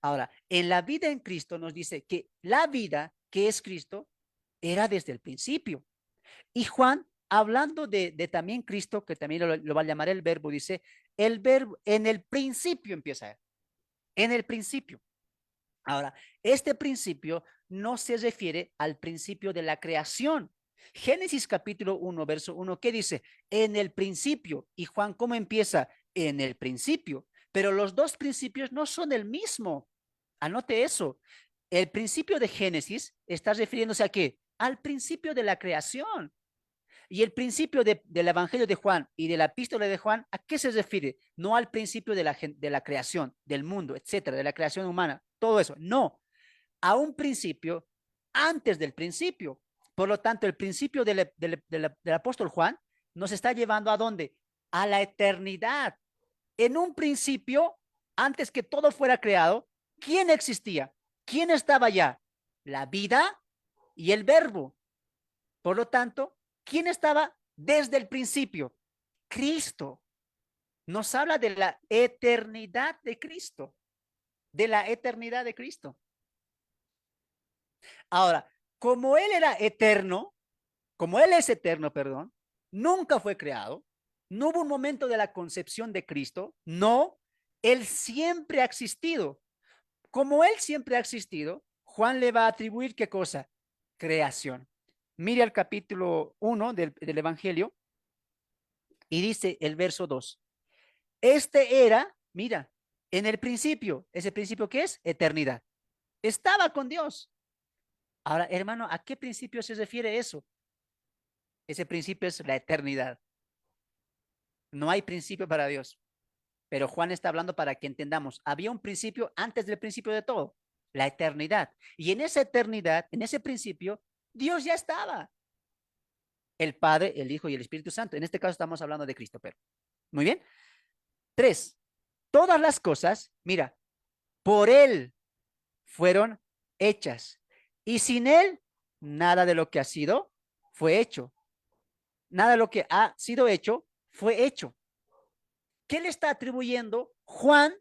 Ahora, en la vida en Cristo nos dice que la vida que es Cristo era desde el principio. Y Juan, hablando de también Cristo, que también lo va a llamar el verbo, dice, el verbo en el principio empieza, en el principio. Ahora, este principio no se refiere al principio de la creación. Génesis capítulo 1, verso 1, ¿qué dice? En el principio. Y Juan, ¿cómo empieza? En el principio. Pero los dos principios no son el mismo. Anote eso. El principio de Génesis está refiriéndose a qué? Al principio de la creación. Y el principio del Evangelio de Juan y de la epístola de Juan, ¿a qué se refiere? No al principio de la creación, del mundo, etcétera, de la creación humana, todo eso. No, a un principio antes del principio. Por lo tanto, el principio del apóstol Juan nos está llevando ¿a dónde? A la eternidad. En un principio, antes que todo fuera creado, ¿quién existía? ¿Quién estaba allá? La vida y el verbo. Por lo tanto, ¿quién estaba desde el principio? Cristo. Nos habla de la eternidad de Cristo. De la eternidad de Cristo. Ahora, como Él era eterno, como Él es eterno, perdón, nunca fue creado, no hubo un momento de la concepción de Cristo, no, Él siempre ha existido. Como Él siempre ha existido, Juan le va a atribuir ¿qué cosa? Creación. Mire el capítulo 1 del Evangelio y dice el verso 2. Este era, mira, en el principio, ¿ese principio qué es? Eternidad. Estaba con Dios. Ahora, hermano, ¿a qué principio se refiere eso? Ese principio es la eternidad. No hay principio para Dios. Pero Juan está hablando para que entendamos. Había un principio antes del principio de todo, la eternidad. Y en esa eternidad, en ese principio, Dios ya estaba. El Padre, el Hijo y el Espíritu Santo. En este caso estamos hablando de Cristo, pero. Muy bien. 3. Todas las cosas, mira, por Él fueron hechas. Y sin Él, nada de lo que ha sido fue hecho. Nada de lo que ha sido hecho fue hecho. ¿Qué le está atribuyendo Juan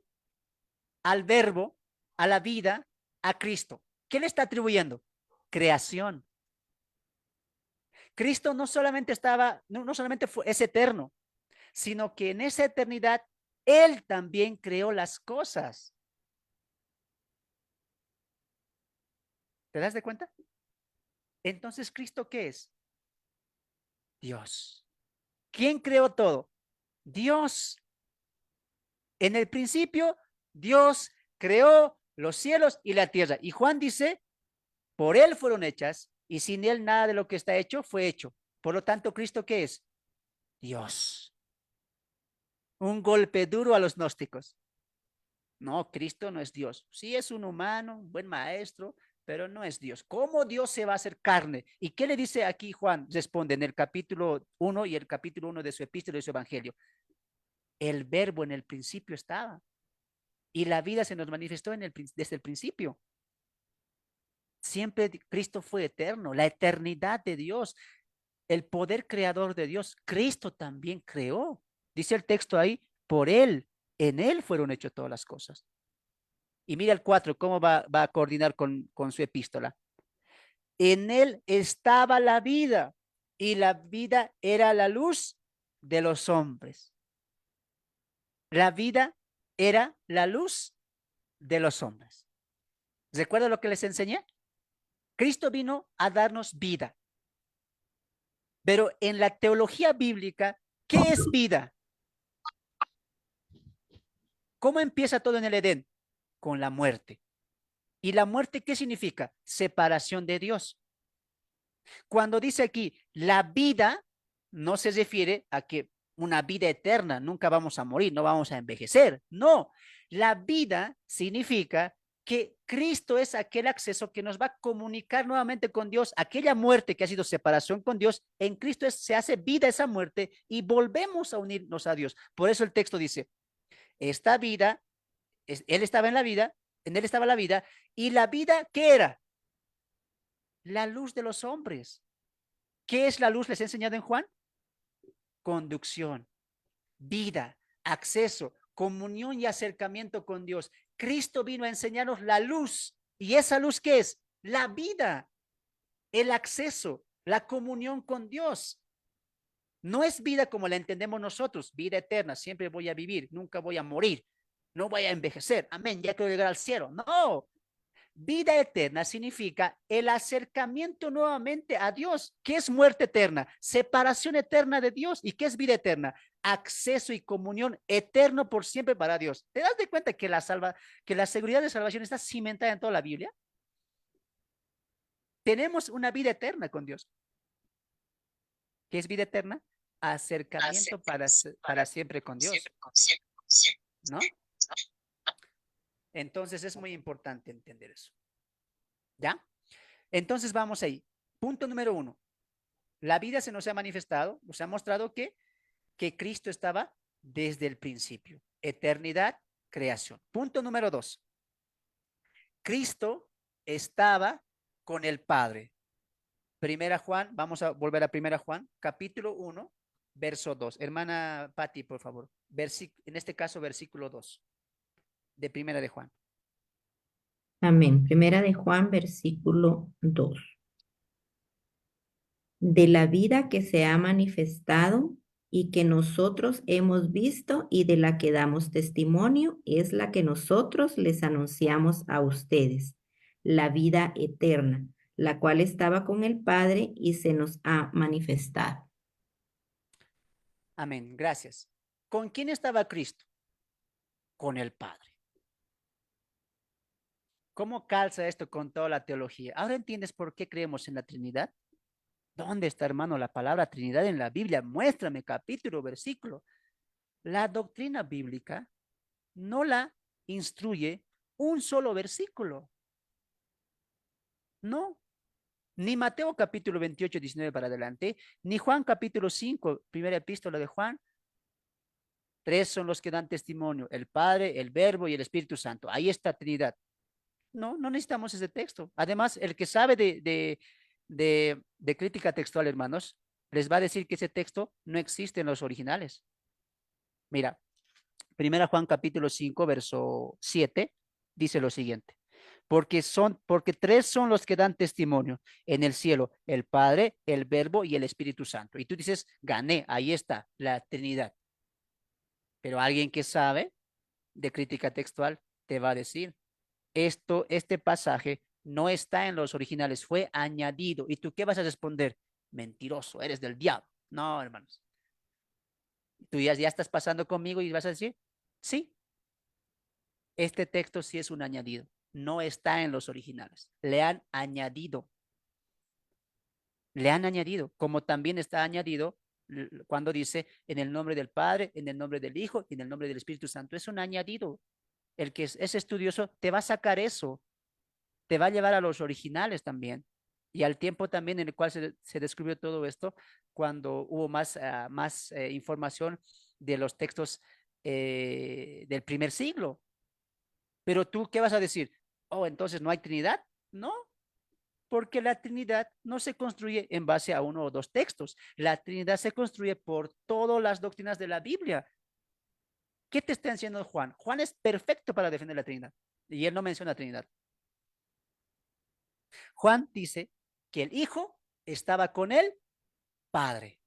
al verbo, a la vida, a Cristo? ¿Qué le está atribuyendo? Creación. Cristo no solamente no solamente es eterno, sino que en esa eternidad Él también creó las cosas. ¿Te das de cuenta? Entonces, ¿Cristo qué es? Dios. ¿Quién creó todo? Dios. En el principio, Dios creó los cielos y la tierra. Y Juan dice, por Él fueron hechas, y sin Él nada de lo que está hecho fue hecho. Por lo tanto, ¿Cristo qué es? Dios. Un golpe duro a los gnósticos. No, Cristo no es Dios. Sí es un humano, un buen maestro, pero no es Dios. ¿Cómo Dios se va a hacer carne? ¿Y qué le dice aquí Juan? Responde en el capítulo 1 y el capítulo 1 de su epístola y su evangelio. El verbo en el principio estaba. Y la vida se nos manifestó desde el principio. Siempre Cristo fue eterno, la eternidad de Dios, el poder creador de Dios. Cristo también creó. Dice el texto ahí, por Él, en Él fueron hechas todas las cosas. Y mira el 4, cómo va a coordinar con su epístola. En Él estaba la vida y la vida era la luz de los hombres. La vida era la luz de los hombres. ¿Recuerda lo que les enseñé? Cristo vino a darnos vida. Pero en la teología bíblica, ¿qué es vida? ¿Cómo empieza todo en el Edén? Con la muerte. ¿Y la muerte qué significa? Separación de Dios. Cuando dice aquí la vida, no se refiere a que una vida eterna, nunca vamos a morir, no vamos a envejecer. No, la vida significa que Cristo es aquel acceso que nos va a comunicar nuevamente con Dios. Aquella muerte que ha sido separación con Dios, en Cristo se hace vida esa muerte y volvemos a unirnos a Dios. Por eso el texto dice, esta vida, Él estaba en la vida, en Él estaba la vida, y la vida, ¿qué era? La luz de los hombres. ¿Qué es la luz? ¿Les he enseñado en Juan? Conducción, vida, acceso, comunión y acercamiento con Dios. Cristo vino a enseñarnos la luz. ¿Y esa luz qué es? La vida, el acceso, la comunión con Dios. No es vida como la entendemos nosotros, vida eterna, siempre voy a vivir, nunca voy a morir, no voy a envejecer, amén, ya quiero llegar al cielo. No, vida eterna significa el acercamiento nuevamente a Dios. ¿Qué es muerte eterna? Separación eterna de Dios. ¿Y qué es vida eterna? Acceso y comunión eterno por siempre para Dios. ¿Te das de cuenta que la seguridad de salvación está cimentada en toda la Biblia? Tenemos una vida eterna con Dios. ¿Qué es vida eterna? Acercamiento para siempre con Dios. ¿No? Entonces es muy importante entender eso. ¿Ya? Entonces vamos ahí. Punto número 1. La vida se nos ha manifestado, nos ha mostrado que Cristo estaba desde el principio. Eternidad, creación. Punto número 2. Cristo estaba con el Padre. Primera Juan, vamos a volver a Primera Juan, capítulo 1, verso 2. Hermana Patti, por favor. En este caso, versículo 2 de Primera de Juan. Amén. Primera de Juan, versículo 2. De la vida que se ha manifestado y que nosotros hemos visto y de la que damos testimonio, es la que nosotros les anunciamos a ustedes, la vida eterna, la cual estaba con el Padre y se nos ha manifestado. Amén, gracias. ¿Con quién estaba Cristo? Con el Padre. ¿Cómo calza esto con toda la teología? ¿Ahora entiendes por qué creemos en la Trinidad? ¿Dónde está, hermano, la palabra Trinidad en la Biblia? Muéstrame capítulo, versículo. La doctrina bíblica no la instruye un solo versículo. No. Ni Mateo capítulo 28, 19 para adelante, ni Juan capítulo 5, primera epístola de Juan. 3 son los que dan testimonio, el Padre, el Verbo y el Espíritu Santo. Ahí está Trinidad. No, no necesitamos ese texto. Además, el que sabe de crítica textual, hermanos, les va a decir que ese texto no existe en los originales. Mira, primera Juan capítulo 5, verso 7, dice lo siguiente. Porque 3 son los que dan testimonio en el cielo, el Padre, el Verbo y el Espíritu Santo. Y tú dices, gané, ahí está, la Trinidad. Pero alguien que sabe de crítica textual te va a decir, este pasaje no está en los originales, fue añadido. ¿Y tú qué vas a responder? Mentiroso, eres del diablo. No, hermanos. Tú ya estás pasando conmigo y vas a decir, sí, este texto sí es un añadido. No está en los originales. Le han añadido. Le han añadido, como también está añadido cuando dice en el nombre del Padre, en el nombre del Hijo y en el nombre del Espíritu Santo. Es un añadido. El que es estudioso te va a sacar eso, te va a llevar a los originales también. Y al tiempo también en el cual se descubrió todo esto, cuando hubo más información de los textos del primer siglo. Pero tú, ¿qué vas a decir? Oh, entonces no hay Trinidad. No, porque la Trinidad no se construye en base a 1 o 2 textos. La Trinidad se construye por todas las doctrinas de la Biblia. ¿Qué te está enseñando Juan? Juan es perfecto para defender la Trinidad. Y él no menciona Trinidad. Juan dice que el Hijo estaba con el Padre.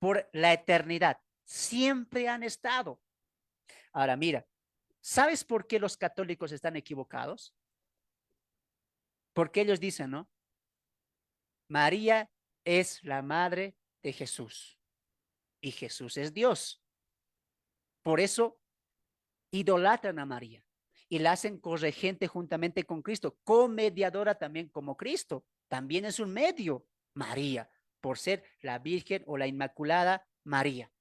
Por la eternidad. Siempre han estado. Ahora mira, ¿sabes por qué los católicos están equivocados? Porque ellos dicen, ¿no? María es la madre de Jesús. Y Jesús es Dios. Por eso idolatran a María y la hacen corregente juntamente con Cristo, comediadora también como Cristo. También es un medio, María. por ser la Virgen o la Inmaculada María.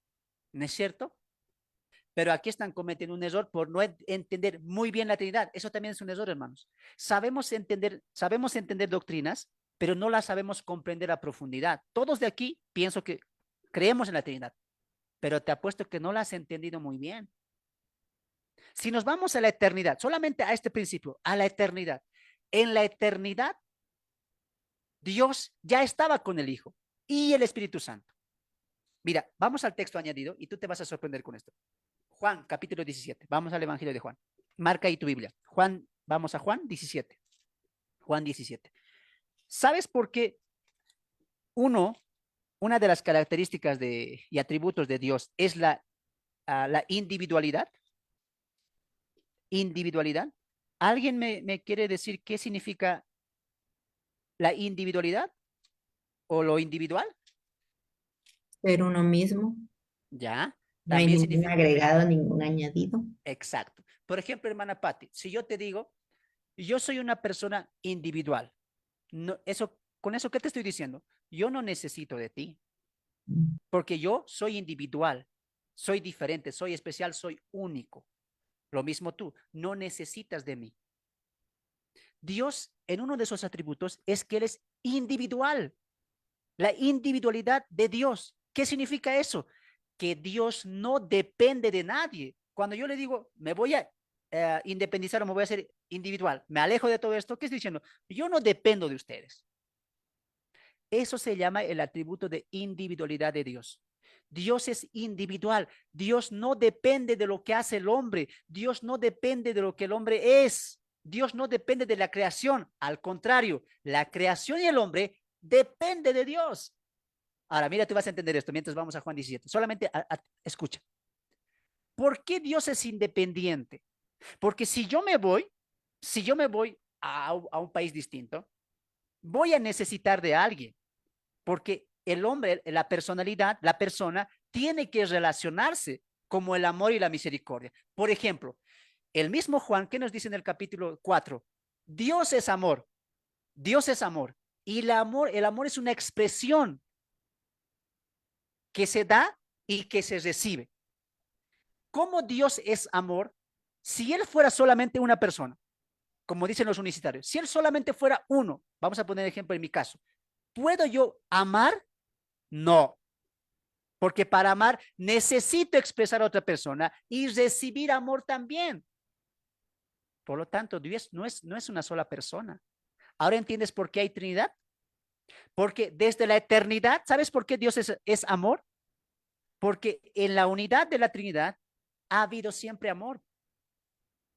¿No es cierto? Pero aquí están cometiendo un error por no entender muy bien la Trinidad. Eso también es un error, hermanos. Sabemos entender doctrinas, pero no las sabemos comprender a profundidad. Todos de aquí pienso que creemos en la Trinidad, pero te apuesto que no la has entendido muy bien. Si nos vamos a la eternidad, solamente a este principio, a la eternidad. En la eternidad, Dios ya estaba con el Hijo y el Espíritu Santo. Mira, vamos al texto añadido y tú te vas a sorprender con esto. Juan, capítulo 17. Vamos al Evangelio de Juan. Marca ahí tu Biblia. Vamos a Juan 17. Juan 17. ¿Sabes por qué una de las características y atributos de Dios es la individualidad? Individualidad. ¿Alguien me quiere decir qué significa la individualidad o lo individual? Ser uno mismo. Ya. No hay También ningún significa. agregado, ningún añadido. Exacto. Por ejemplo, hermana Patti, si yo te digo, yo soy una persona individual, no, con eso, ¿qué te estoy diciendo? Yo no necesito de ti, porque yo soy individual, soy diferente, soy especial, soy único. Lo mismo tú, no necesitas de mí. Dios, en uno de sus atributos, es que Él es individual. La individualidad de Dios. ¿Qué significa eso? Que Dios no depende de nadie. Cuando yo le digo, me voy a independizar o me voy a hacer individual, me alejo de todo esto, ¿qué estoy diciendo? Yo no dependo de ustedes. Eso se llama el atributo de individualidad de Dios. Dios es individual. Dios no depende de lo que hace el hombre. Dios no depende de lo que el hombre es. Dios no depende de la creación. Al contrario, la creación y el hombre depende de Dios. Ahora, mira, tú vas a entender esto mientras vamos a Juan 17. Solamente escucha. ¿Por qué Dios es independiente? Porque si yo me voy a un país distinto, voy a necesitar de alguien. Porque el hombre, la personalidad, la persona, tiene que relacionarse como el amor y la misericordia. Por ejemplo, el mismo Juan, ¿qué nos dice en el capítulo 4? Dios es amor. Dios es amor. Y el amor es una expresión que se da y que se recibe. ¿Cómo Dios es amor? Si Él fuera solamente una persona, como dicen los unicitarios, si Él solamente fuera uno, vamos a poner ejemplo en mi caso, ¿puedo yo amar? No, porque para amar necesito expresar a otra persona y recibir amor también. Por lo tanto, Dios no es una sola persona. ¿Ahora entiendes por qué hay Trinidad? Porque desde la eternidad, ¿sabes por qué Dios es amor? Porque en la unidad de la Trinidad ha habido siempre amor.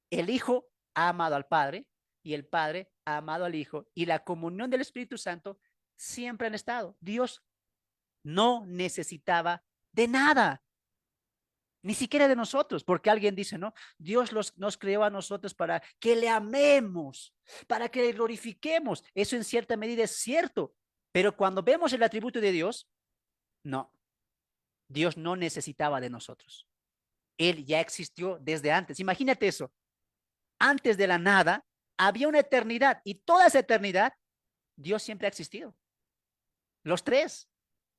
El Hijo ha amado al Padre y el Padre ha amado al Hijo y la comunión del Espíritu Santo siempre han estado. Dios no necesitaba de nada, ni siquiera de nosotros, porque alguien dice, ¿no? Dios nos creó a nosotros para que le amemos, para que le glorifiquemos. Eso en cierta medida es cierto, pero cuando vemos el atributo de Dios, no, Dios no necesitaba de nosotros. Él ya existió desde antes. Imagínate eso. Antes de la nada, había una eternidad y toda esa eternidad, Dios siempre ha existido. Los tres,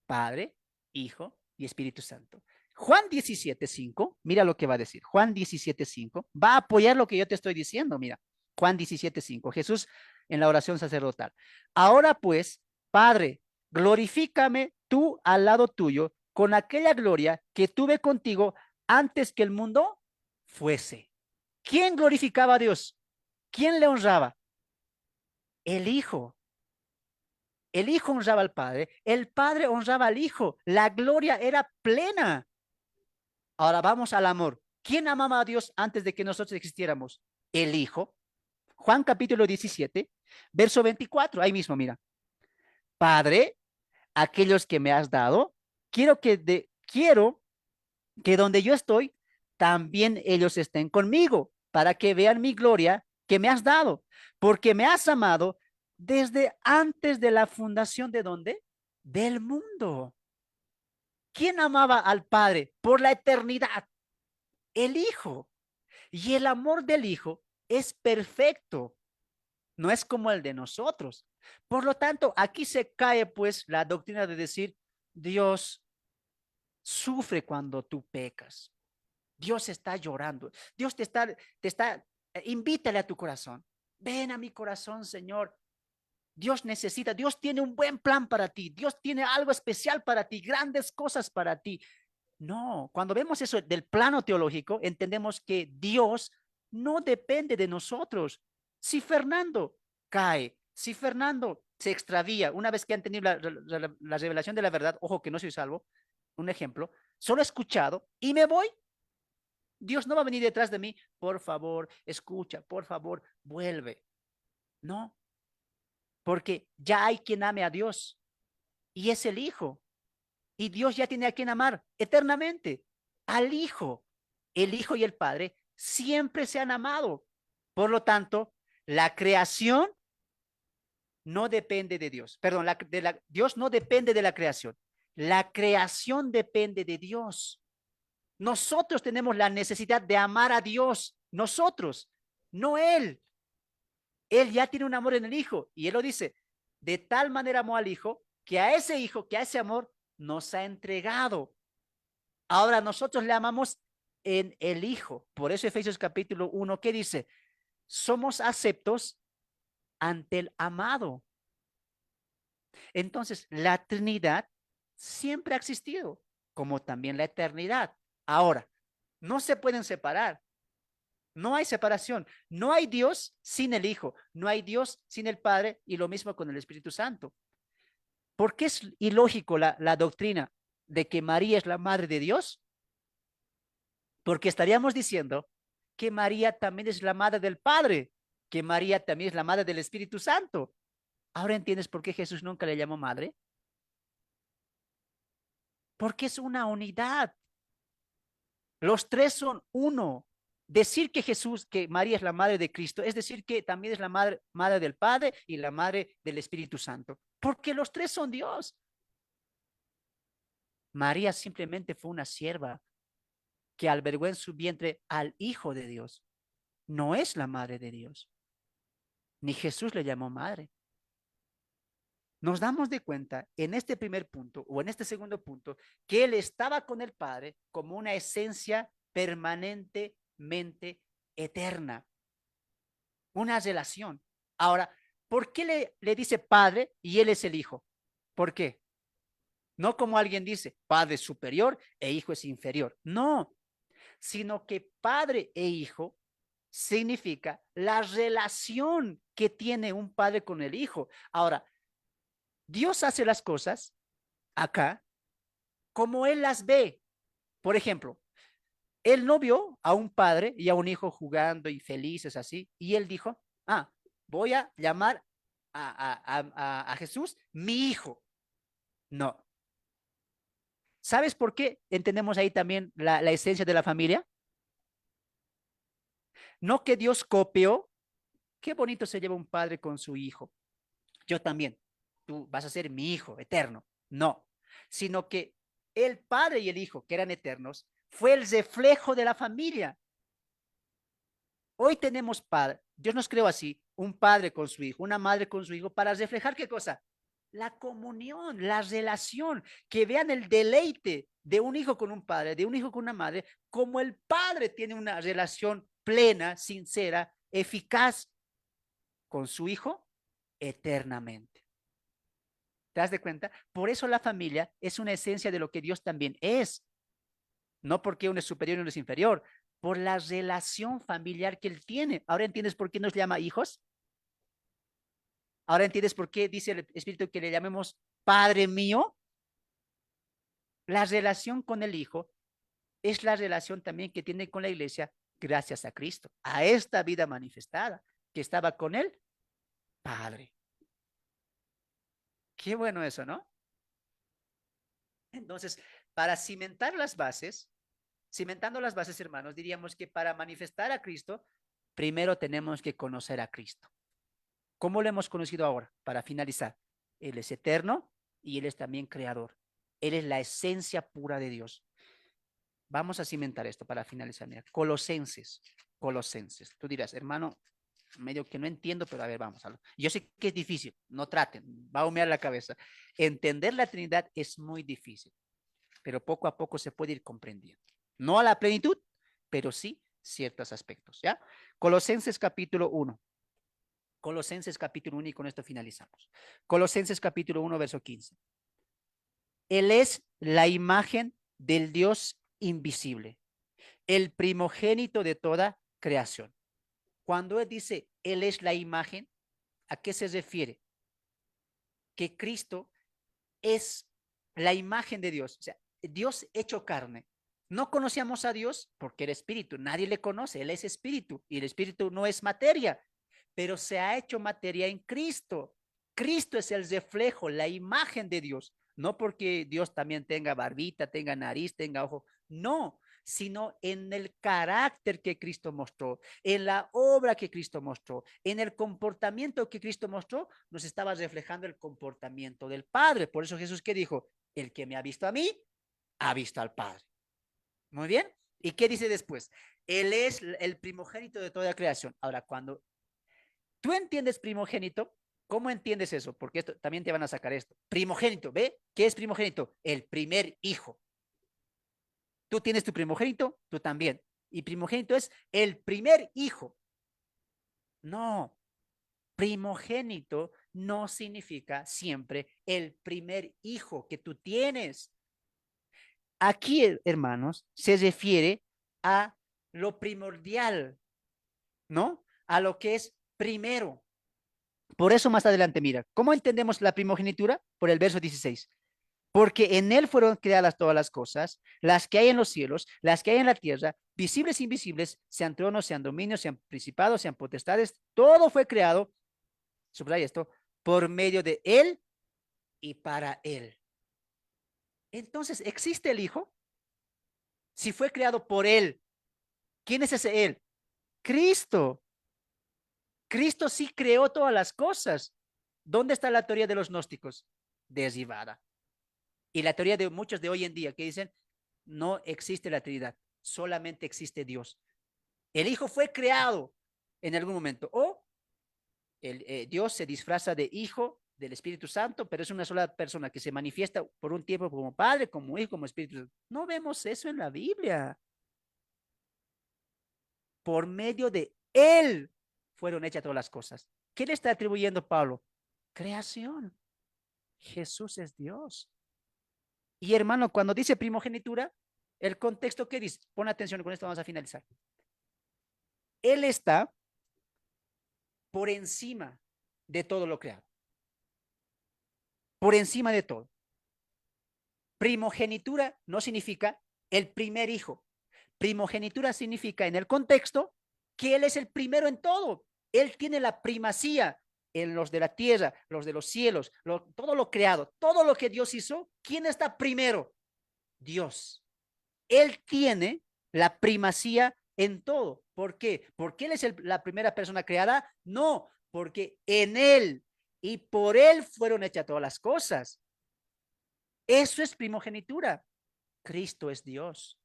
Padre, Hijo y Espíritu Santo. Juan 17:5, mira lo que va a decir. Juan 17:5 va a apoyar lo que yo te estoy diciendo. Mira, Juan 17:5, Jesús en la oración sacerdotal. Ahora pues, Padre, glorifícame tú al lado tuyo con aquella gloria que tuve contigo antes que el mundo fuese. ¿Quién glorificaba a Dios? ¿Quién le honraba? El Hijo. El Hijo honraba al Padre, el Padre honraba al Hijo. La gloria era plena. Ahora vamos al amor. ¿Quién amaba a Dios antes de que nosotros existiéramos? El Hijo. Juan capítulo 17, verso 24. Ahí mismo, mira. Padre, aquellos que me has dado, quiero que donde yo estoy, también ellos estén conmigo, para que vean mi gloria que me has dado, porque me has amado desde antes de la fundación ¿de dónde? Del mundo. ¿Quién amaba al Padre por la eternidad? El Hijo. Y el amor del Hijo es perfecto. no es como el de nosotros. Por lo tanto, aquí se cae pues la doctrina de decir, Dios sufre cuando tú pecas. Dios está llorando. Dios invítale a tu corazón. Ven a mi corazón, Señor. Dios necesita, Dios tiene un buen plan para ti. Dios tiene algo especial para ti, grandes cosas para ti. No, cuando vemos eso del plano teológico, entendemos que Dios no depende de nosotros. Si Fernando cae, si Fernando se extravía, una vez que han tenido la revelación de la verdad, ojo que no soy salvo, un ejemplo, solo he escuchado y me voy, Dios no va a venir detrás de mí, por favor, escucha, por favor, vuelve. No, porque ya hay quien ame a Dios y es el Hijo. Y Dios ya tiene a quien amar eternamente, al Hijo. El Hijo y el Padre siempre se han amado. Por lo tanto, la creación no depende de Dios. Perdón, Dios no depende de la creación. La creación depende de Dios. Nosotros tenemos la necesidad de amar a Dios, nosotros, no Él. Él ya tiene un amor en el Hijo y Él lo dice, de tal manera amó al Hijo, que a ese Hijo, que a ese amor nos ha entregado. Ahora nosotros le amamos en el Hijo. Por eso Efesios capítulo 1, ¿qué dice? Somos aceptos ante el amado. Entonces, la Trinidad siempre ha existido, como también la eternidad. Ahora, no se pueden separar. No hay separación. No hay Dios sin el Hijo. No hay Dios sin el Padre y lo mismo con el Espíritu Santo. ¿Por qué es ilógico la doctrina de que María es la madre de Dios? Porque estaríamos diciendo que María también es la madre del Padre, que María también es la madre del Espíritu Santo. ¿Ahora entiendes por qué Jesús nunca le llamó madre? Porque es una unidad. Los tres son uno. Decir que María es la madre de Cristo, es decir que también es la madre del Padre y la madre del Espíritu Santo. Porque los tres son Dios. María simplemente fue una sierva que albergó en su vientre al Hijo de Dios. No es la madre de Dios. Ni Jesús le llamó madre. Nos damos de cuenta en este primer punto o en este segundo punto que Él estaba con el Padre como una esencia permanentemente eterna. Una relación. Ahora, ¿por qué le dice Padre y Él es el Hijo? ¿Por qué? No como alguien dice, Padre es superior e Hijo es inferior. No, sino que Padre e Hijo significa la relación que tiene un padre con el hijo. Ahora, Dios hace las cosas acá como Él las ve. Por ejemplo, Él no vio a un padre y a un hijo jugando y felices así, y Él dijo, voy a llamar a Jesús mi hijo. No. ¿Sabes por qué entendemos ahí también la esencia de la familia? No que Dios copió. Qué bonito se lleva un padre con su hijo. Yo también. Tú vas a ser mi hijo eterno. No, sino que el padre y el hijo, que eran eternos, fue el reflejo de la familia. Hoy tenemos padre, Dios nos creó así, un padre con su hijo, una madre con su hijo, para reflejar ¿qué cosa? La comunión, la relación, que vean el deleite de un hijo con un padre, de un hijo con una madre, como el padre tiene una relación plena, sincera, eficaz con su hijo eternamente. ¿Te das de cuenta? Por eso la familia es una esencia de lo que Dios también es. No porque uno es superior y uno es inferior, por la relación familiar que Él tiene. ¿Ahora entiendes por qué nos llama hijos? ¿Ahora entiendes por qué dice el Espíritu que le llamemos Padre mío? La relación con el Hijo es la relación también que tiene con la iglesia gracias a Cristo, a esta vida manifestada, que estaba con Él, Padre. Qué bueno eso, ¿no? Entonces, para cimentando las bases, hermanos, diríamos que para manifestar a Cristo, primero tenemos que conocer a Cristo. ¿Cómo lo hemos conocido ahora? Para finalizar, Él es eterno y Él es también creador. Él es la esencia pura de Dios. Vamos a cimentar esto para finalizar. Mira, Colosenses. Tú dirás, hermano, medio que no entiendo, pero a ver, vamos a ver. Yo sé que es difícil, no traten, va a humear la cabeza. Entender la Trinidad es muy difícil, pero poco a poco se puede ir comprendiendo. No a la plenitud, pero sí ciertos aspectos, ¿ya? Colosenses capítulo 1. Colosenses capítulo 1 y con esto finalizamos. Colosenses capítulo 1, verso 15. Él es la imagen del Dios invisible, el primogénito de toda creación. Cuando él dice, él es la imagen, ¿a qué se refiere? Que Cristo es la imagen de Dios, o sea, Dios hecho carne. No conocíamos a Dios porque era espíritu, nadie le conoce, él es espíritu y el espíritu no es materia, pero se ha hecho materia en Cristo. Cristo es el reflejo, la imagen de Dios, no porque Dios también tenga barbita, tenga nariz, tenga ojo, no, sino en el carácter que Cristo mostró, en la obra que Cristo mostró, en el comportamiento que Cristo mostró, nos estaba reflejando el comportamiento del Padre. Por eso Jesús, ¿qué dijo? El que me ha visto a mí, ha visto al Padre. Muy bien. ¿Y qué dice después? Él es el primogénito de toda creación. Ahora, cuando tú entiendes primogénito, ¿cómo entiendes eso? Porque esto también te van a sacar esto. Primogénito, ¿ve? ¿Qué es primogénito? El primer hijo. Tú tienes tu primogénito, tú también. Y primogénito es el primer hijo. No, primogénito no significa siempre el primer hijo que tú tienes. Aquí, hermanos, se refiere a lo primordial, ¿no? A lo que es primero. Por eso más adelante, mira, ¿cómo entendemos la primogenitura? Por el verso 16. Porque en él fueron creadas todas las cosas, las que hay en los cielos, las que hay en la tierra, visibles e invisibles, sean tronos, sean dominios, sean principados, sean potestades, todo fue creado, subraya esto, por medio de él y para él. Entonces, ¿existe el Hijo? Si fue creado por él, ¿quién es ese él? Cristo. Cristo sí creó todas las cosas. ¿Dónde está la teoría de los gnósticos? Derribada. Y la teoría de muchos de hoy en día que dicen, no existe la Trinidad, solamente existe Dios. El Hijo fue creado en algún momento, o Dios se disfraza de Hijo del Espíritu Santo, pero es una sola persona que se manifiesta por un tiempo como Padre, como Hijo, como Espíritu Santo. No vemos eso en la Biblia. Por medio de Él fueron hechas todas las cosas. ¿Qué le está atribuyendo Pablo? Creación. Jesús es Dios. Y hermano, cuando dice primogenitura, el contexto que dice, pon atención, con esto vamos a finalizar. Él está por encima de todo lo creado. Por encima de todo. Primogenitura no significa el primer hijo. Primogenitura significa en el contexto que Él es el primero en todo. Él tiene la primacía en los de la tierra, los de los cielos, todo lo creado, todo lo que Dios hizo. ¿Quién está primero? Dios. Él tiene la primacía en todo. ¿Por qué? ¿Porque Él es la primera persona creada? No, porque en Él y por Él fueron hechas todas las cosas. Eso es primogenitura. Cristo es Dios.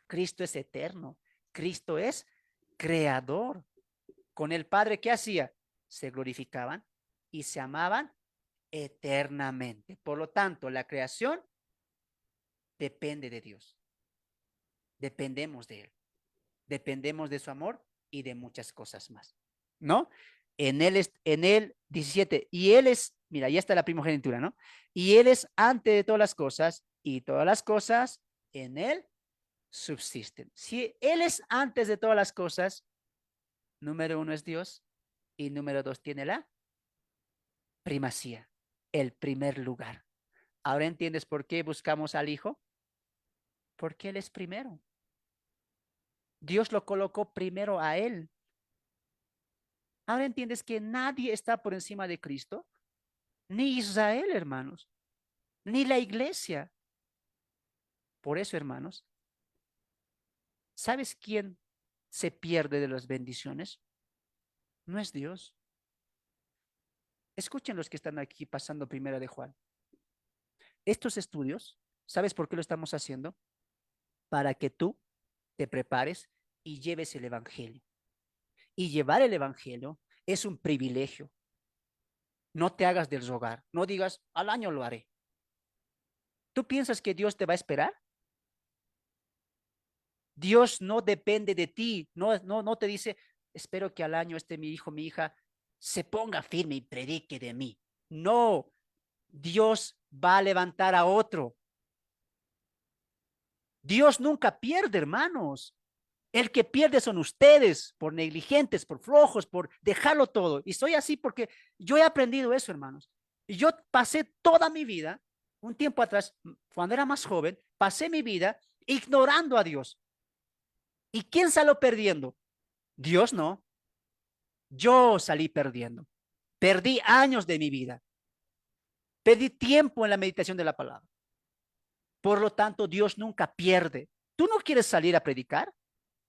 Cristo es eterno. Cristo es creador. Con el Padre, ¿qué hacía? Se glorificaban y se amaban eternamente. Por lo tanto, la creación depende de Dios. Dependemos de Él. Dependemos de su amor y de muchas cosas más. ¿No? En él 17, y Él es, mira, ya está la primogenitura, ¿no? Y Él es antes de todas las cosas, y todas las cosas en Él subsisten. Si Él es antes de todas las cosas, número uno es Dios, y número dos tiene la primacía, el primer lugar. ¿Ahora entiendes por qué buscamos al Hijo? Porque Él es primero. Dios lo colocó primero a Él. ¿Ahora entiendes que nadie está por encima de Cristo? Ni Israel, hermanos, ni la iglesia. Por eso, hermanos, ¿sabes quién se pierde de las bendiciones? No es Dios. Escuchen los que están aquí pasando primera de Juan. Estos estudios, ¿sabes por qué lo estamos haciendo? Para que tú te prepares y lleves el evangelio. Y llevar el evangelio Es un privilegio. No te hagas del rogar. No digas, al año lo haré. ¿Tú piensas que Dios te va a esperar? Dios no depende de ti. No te dice, espero que al año mi hijo, mi hija, se ponga firme y predique de mí. No, Dios va a levantar a otro. Dios nunca pierde, hermanos. El que pierde son ustedes, por negligentes, por flojos, por dejarlo todo. Y soy así porque yo he aprendido eso, hermanos. Y yo pasé toda mi vida, un tiempo atrás, cuando era más joven, pasé mi vida ignorando a Dios. ¿Y quién salió perdiendo? Dios no. Yo salí perdiendo. Perdí años de mi vida. Perdí tiempo en la meditación de la palabra. Por lo tanto, Dios nunca pierde. ¿Tú no quieres salir a predicar?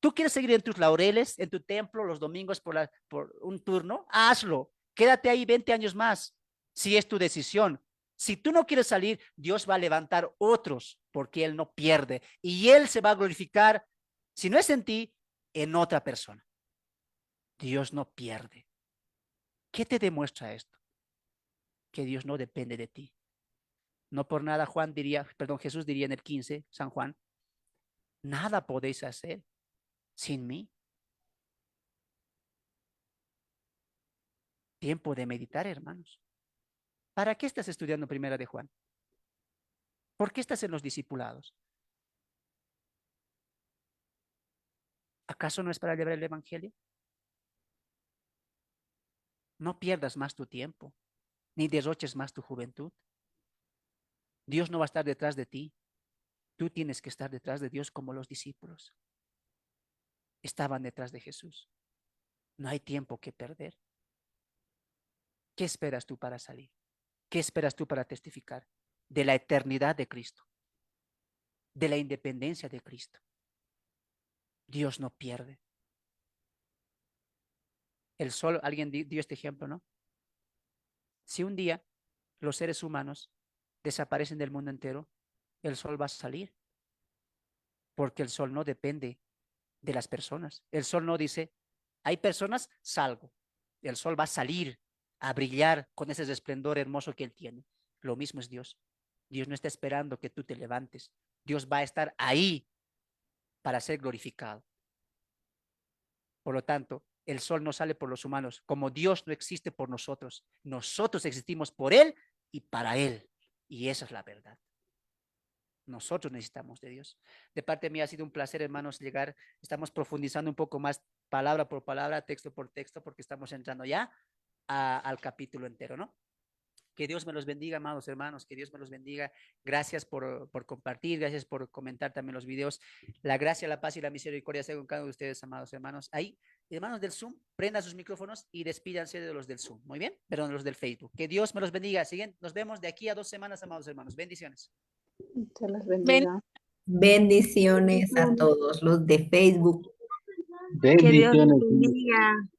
¿Tú quieres seguir en tus laureles, en tu templo, los domingos por un turno? Hazlo. Quédate ahí 20 años más, si es tu decisión. Si tú no quieres salir, Dios va a levantar otros, porque Él no pierde. Y Él se va a glorificar, si no es en ti, en otra persona. Dios no pierde. ¿Qué te demuestra esto? Que Dios no depende de ti. No por nada Jesús diría en el 15, San Juan, nada podéis hacer sin mí. Tiempo de meditar, hermanos. ¿Para qué estás estudiando Primera de Juan? ¿Por qué estás en los discipulados? ¿Acaso no es para llevar el evangelio? No pierdas más tu tiempo, ni derroches más tu juventud. Dios no va a estar detrás de ti. Tú tienes que estar detrás de Dios como los discípulos estaban detrás de Jesús. No hay tiempo que perder. ¿Qué esperas tú para salir? ¿Qué esperas tú para testificar? De la eternidad de Cristo, de la independencia de Cristo. Dios no pierde. El sol, alguien dio este ejemplo, ¿no? Si un día los seres humanos desaparecen del mundo entero, el sol va a salir, porque el sol no depende de las personas. El sol no dice, hay personas, salgo. El sol va a salir a brillar con ese esplendor hermoso que él tiene. Lo mismo es Dios. Dios no está esperando que tú te levantes. Dios va a estar ahí para ser glorificado. Por lo tanto, el sol no sale por los humanos, como Dios no existe por nosotros. Nosotros existimos por Él y para Él. Y esa es la verdad. Nosotros necesitamos de Dios. De parte mía ha sido un placer, hermanos, llegar. Estamos profundizando un poco más palabra por palabra, texto por texto, porque estamos entrando ya al capítulo entero, ¿no? Que Dios me los bendiga, amados hermanos, que Dios me los bendiga. Gracias por compartir, gracias por comentar también los videos. La gracia, la paz y la misericordia sea con cada uno de ustedes, amados hermanos. Ahí, hermanos del Zoom, prendan sus micrófonos y despídanse de los del Zoom. Muy bien, perdón, de los del Facebook. Que Dios me los bendiga. Siguen, nos vemos de aquí a 2 semanas, amados hermanos. Bendiciones. Te las bendiga. Bendiciones a todos los de Facebook. Que Dios les Bendiciones. bendiga.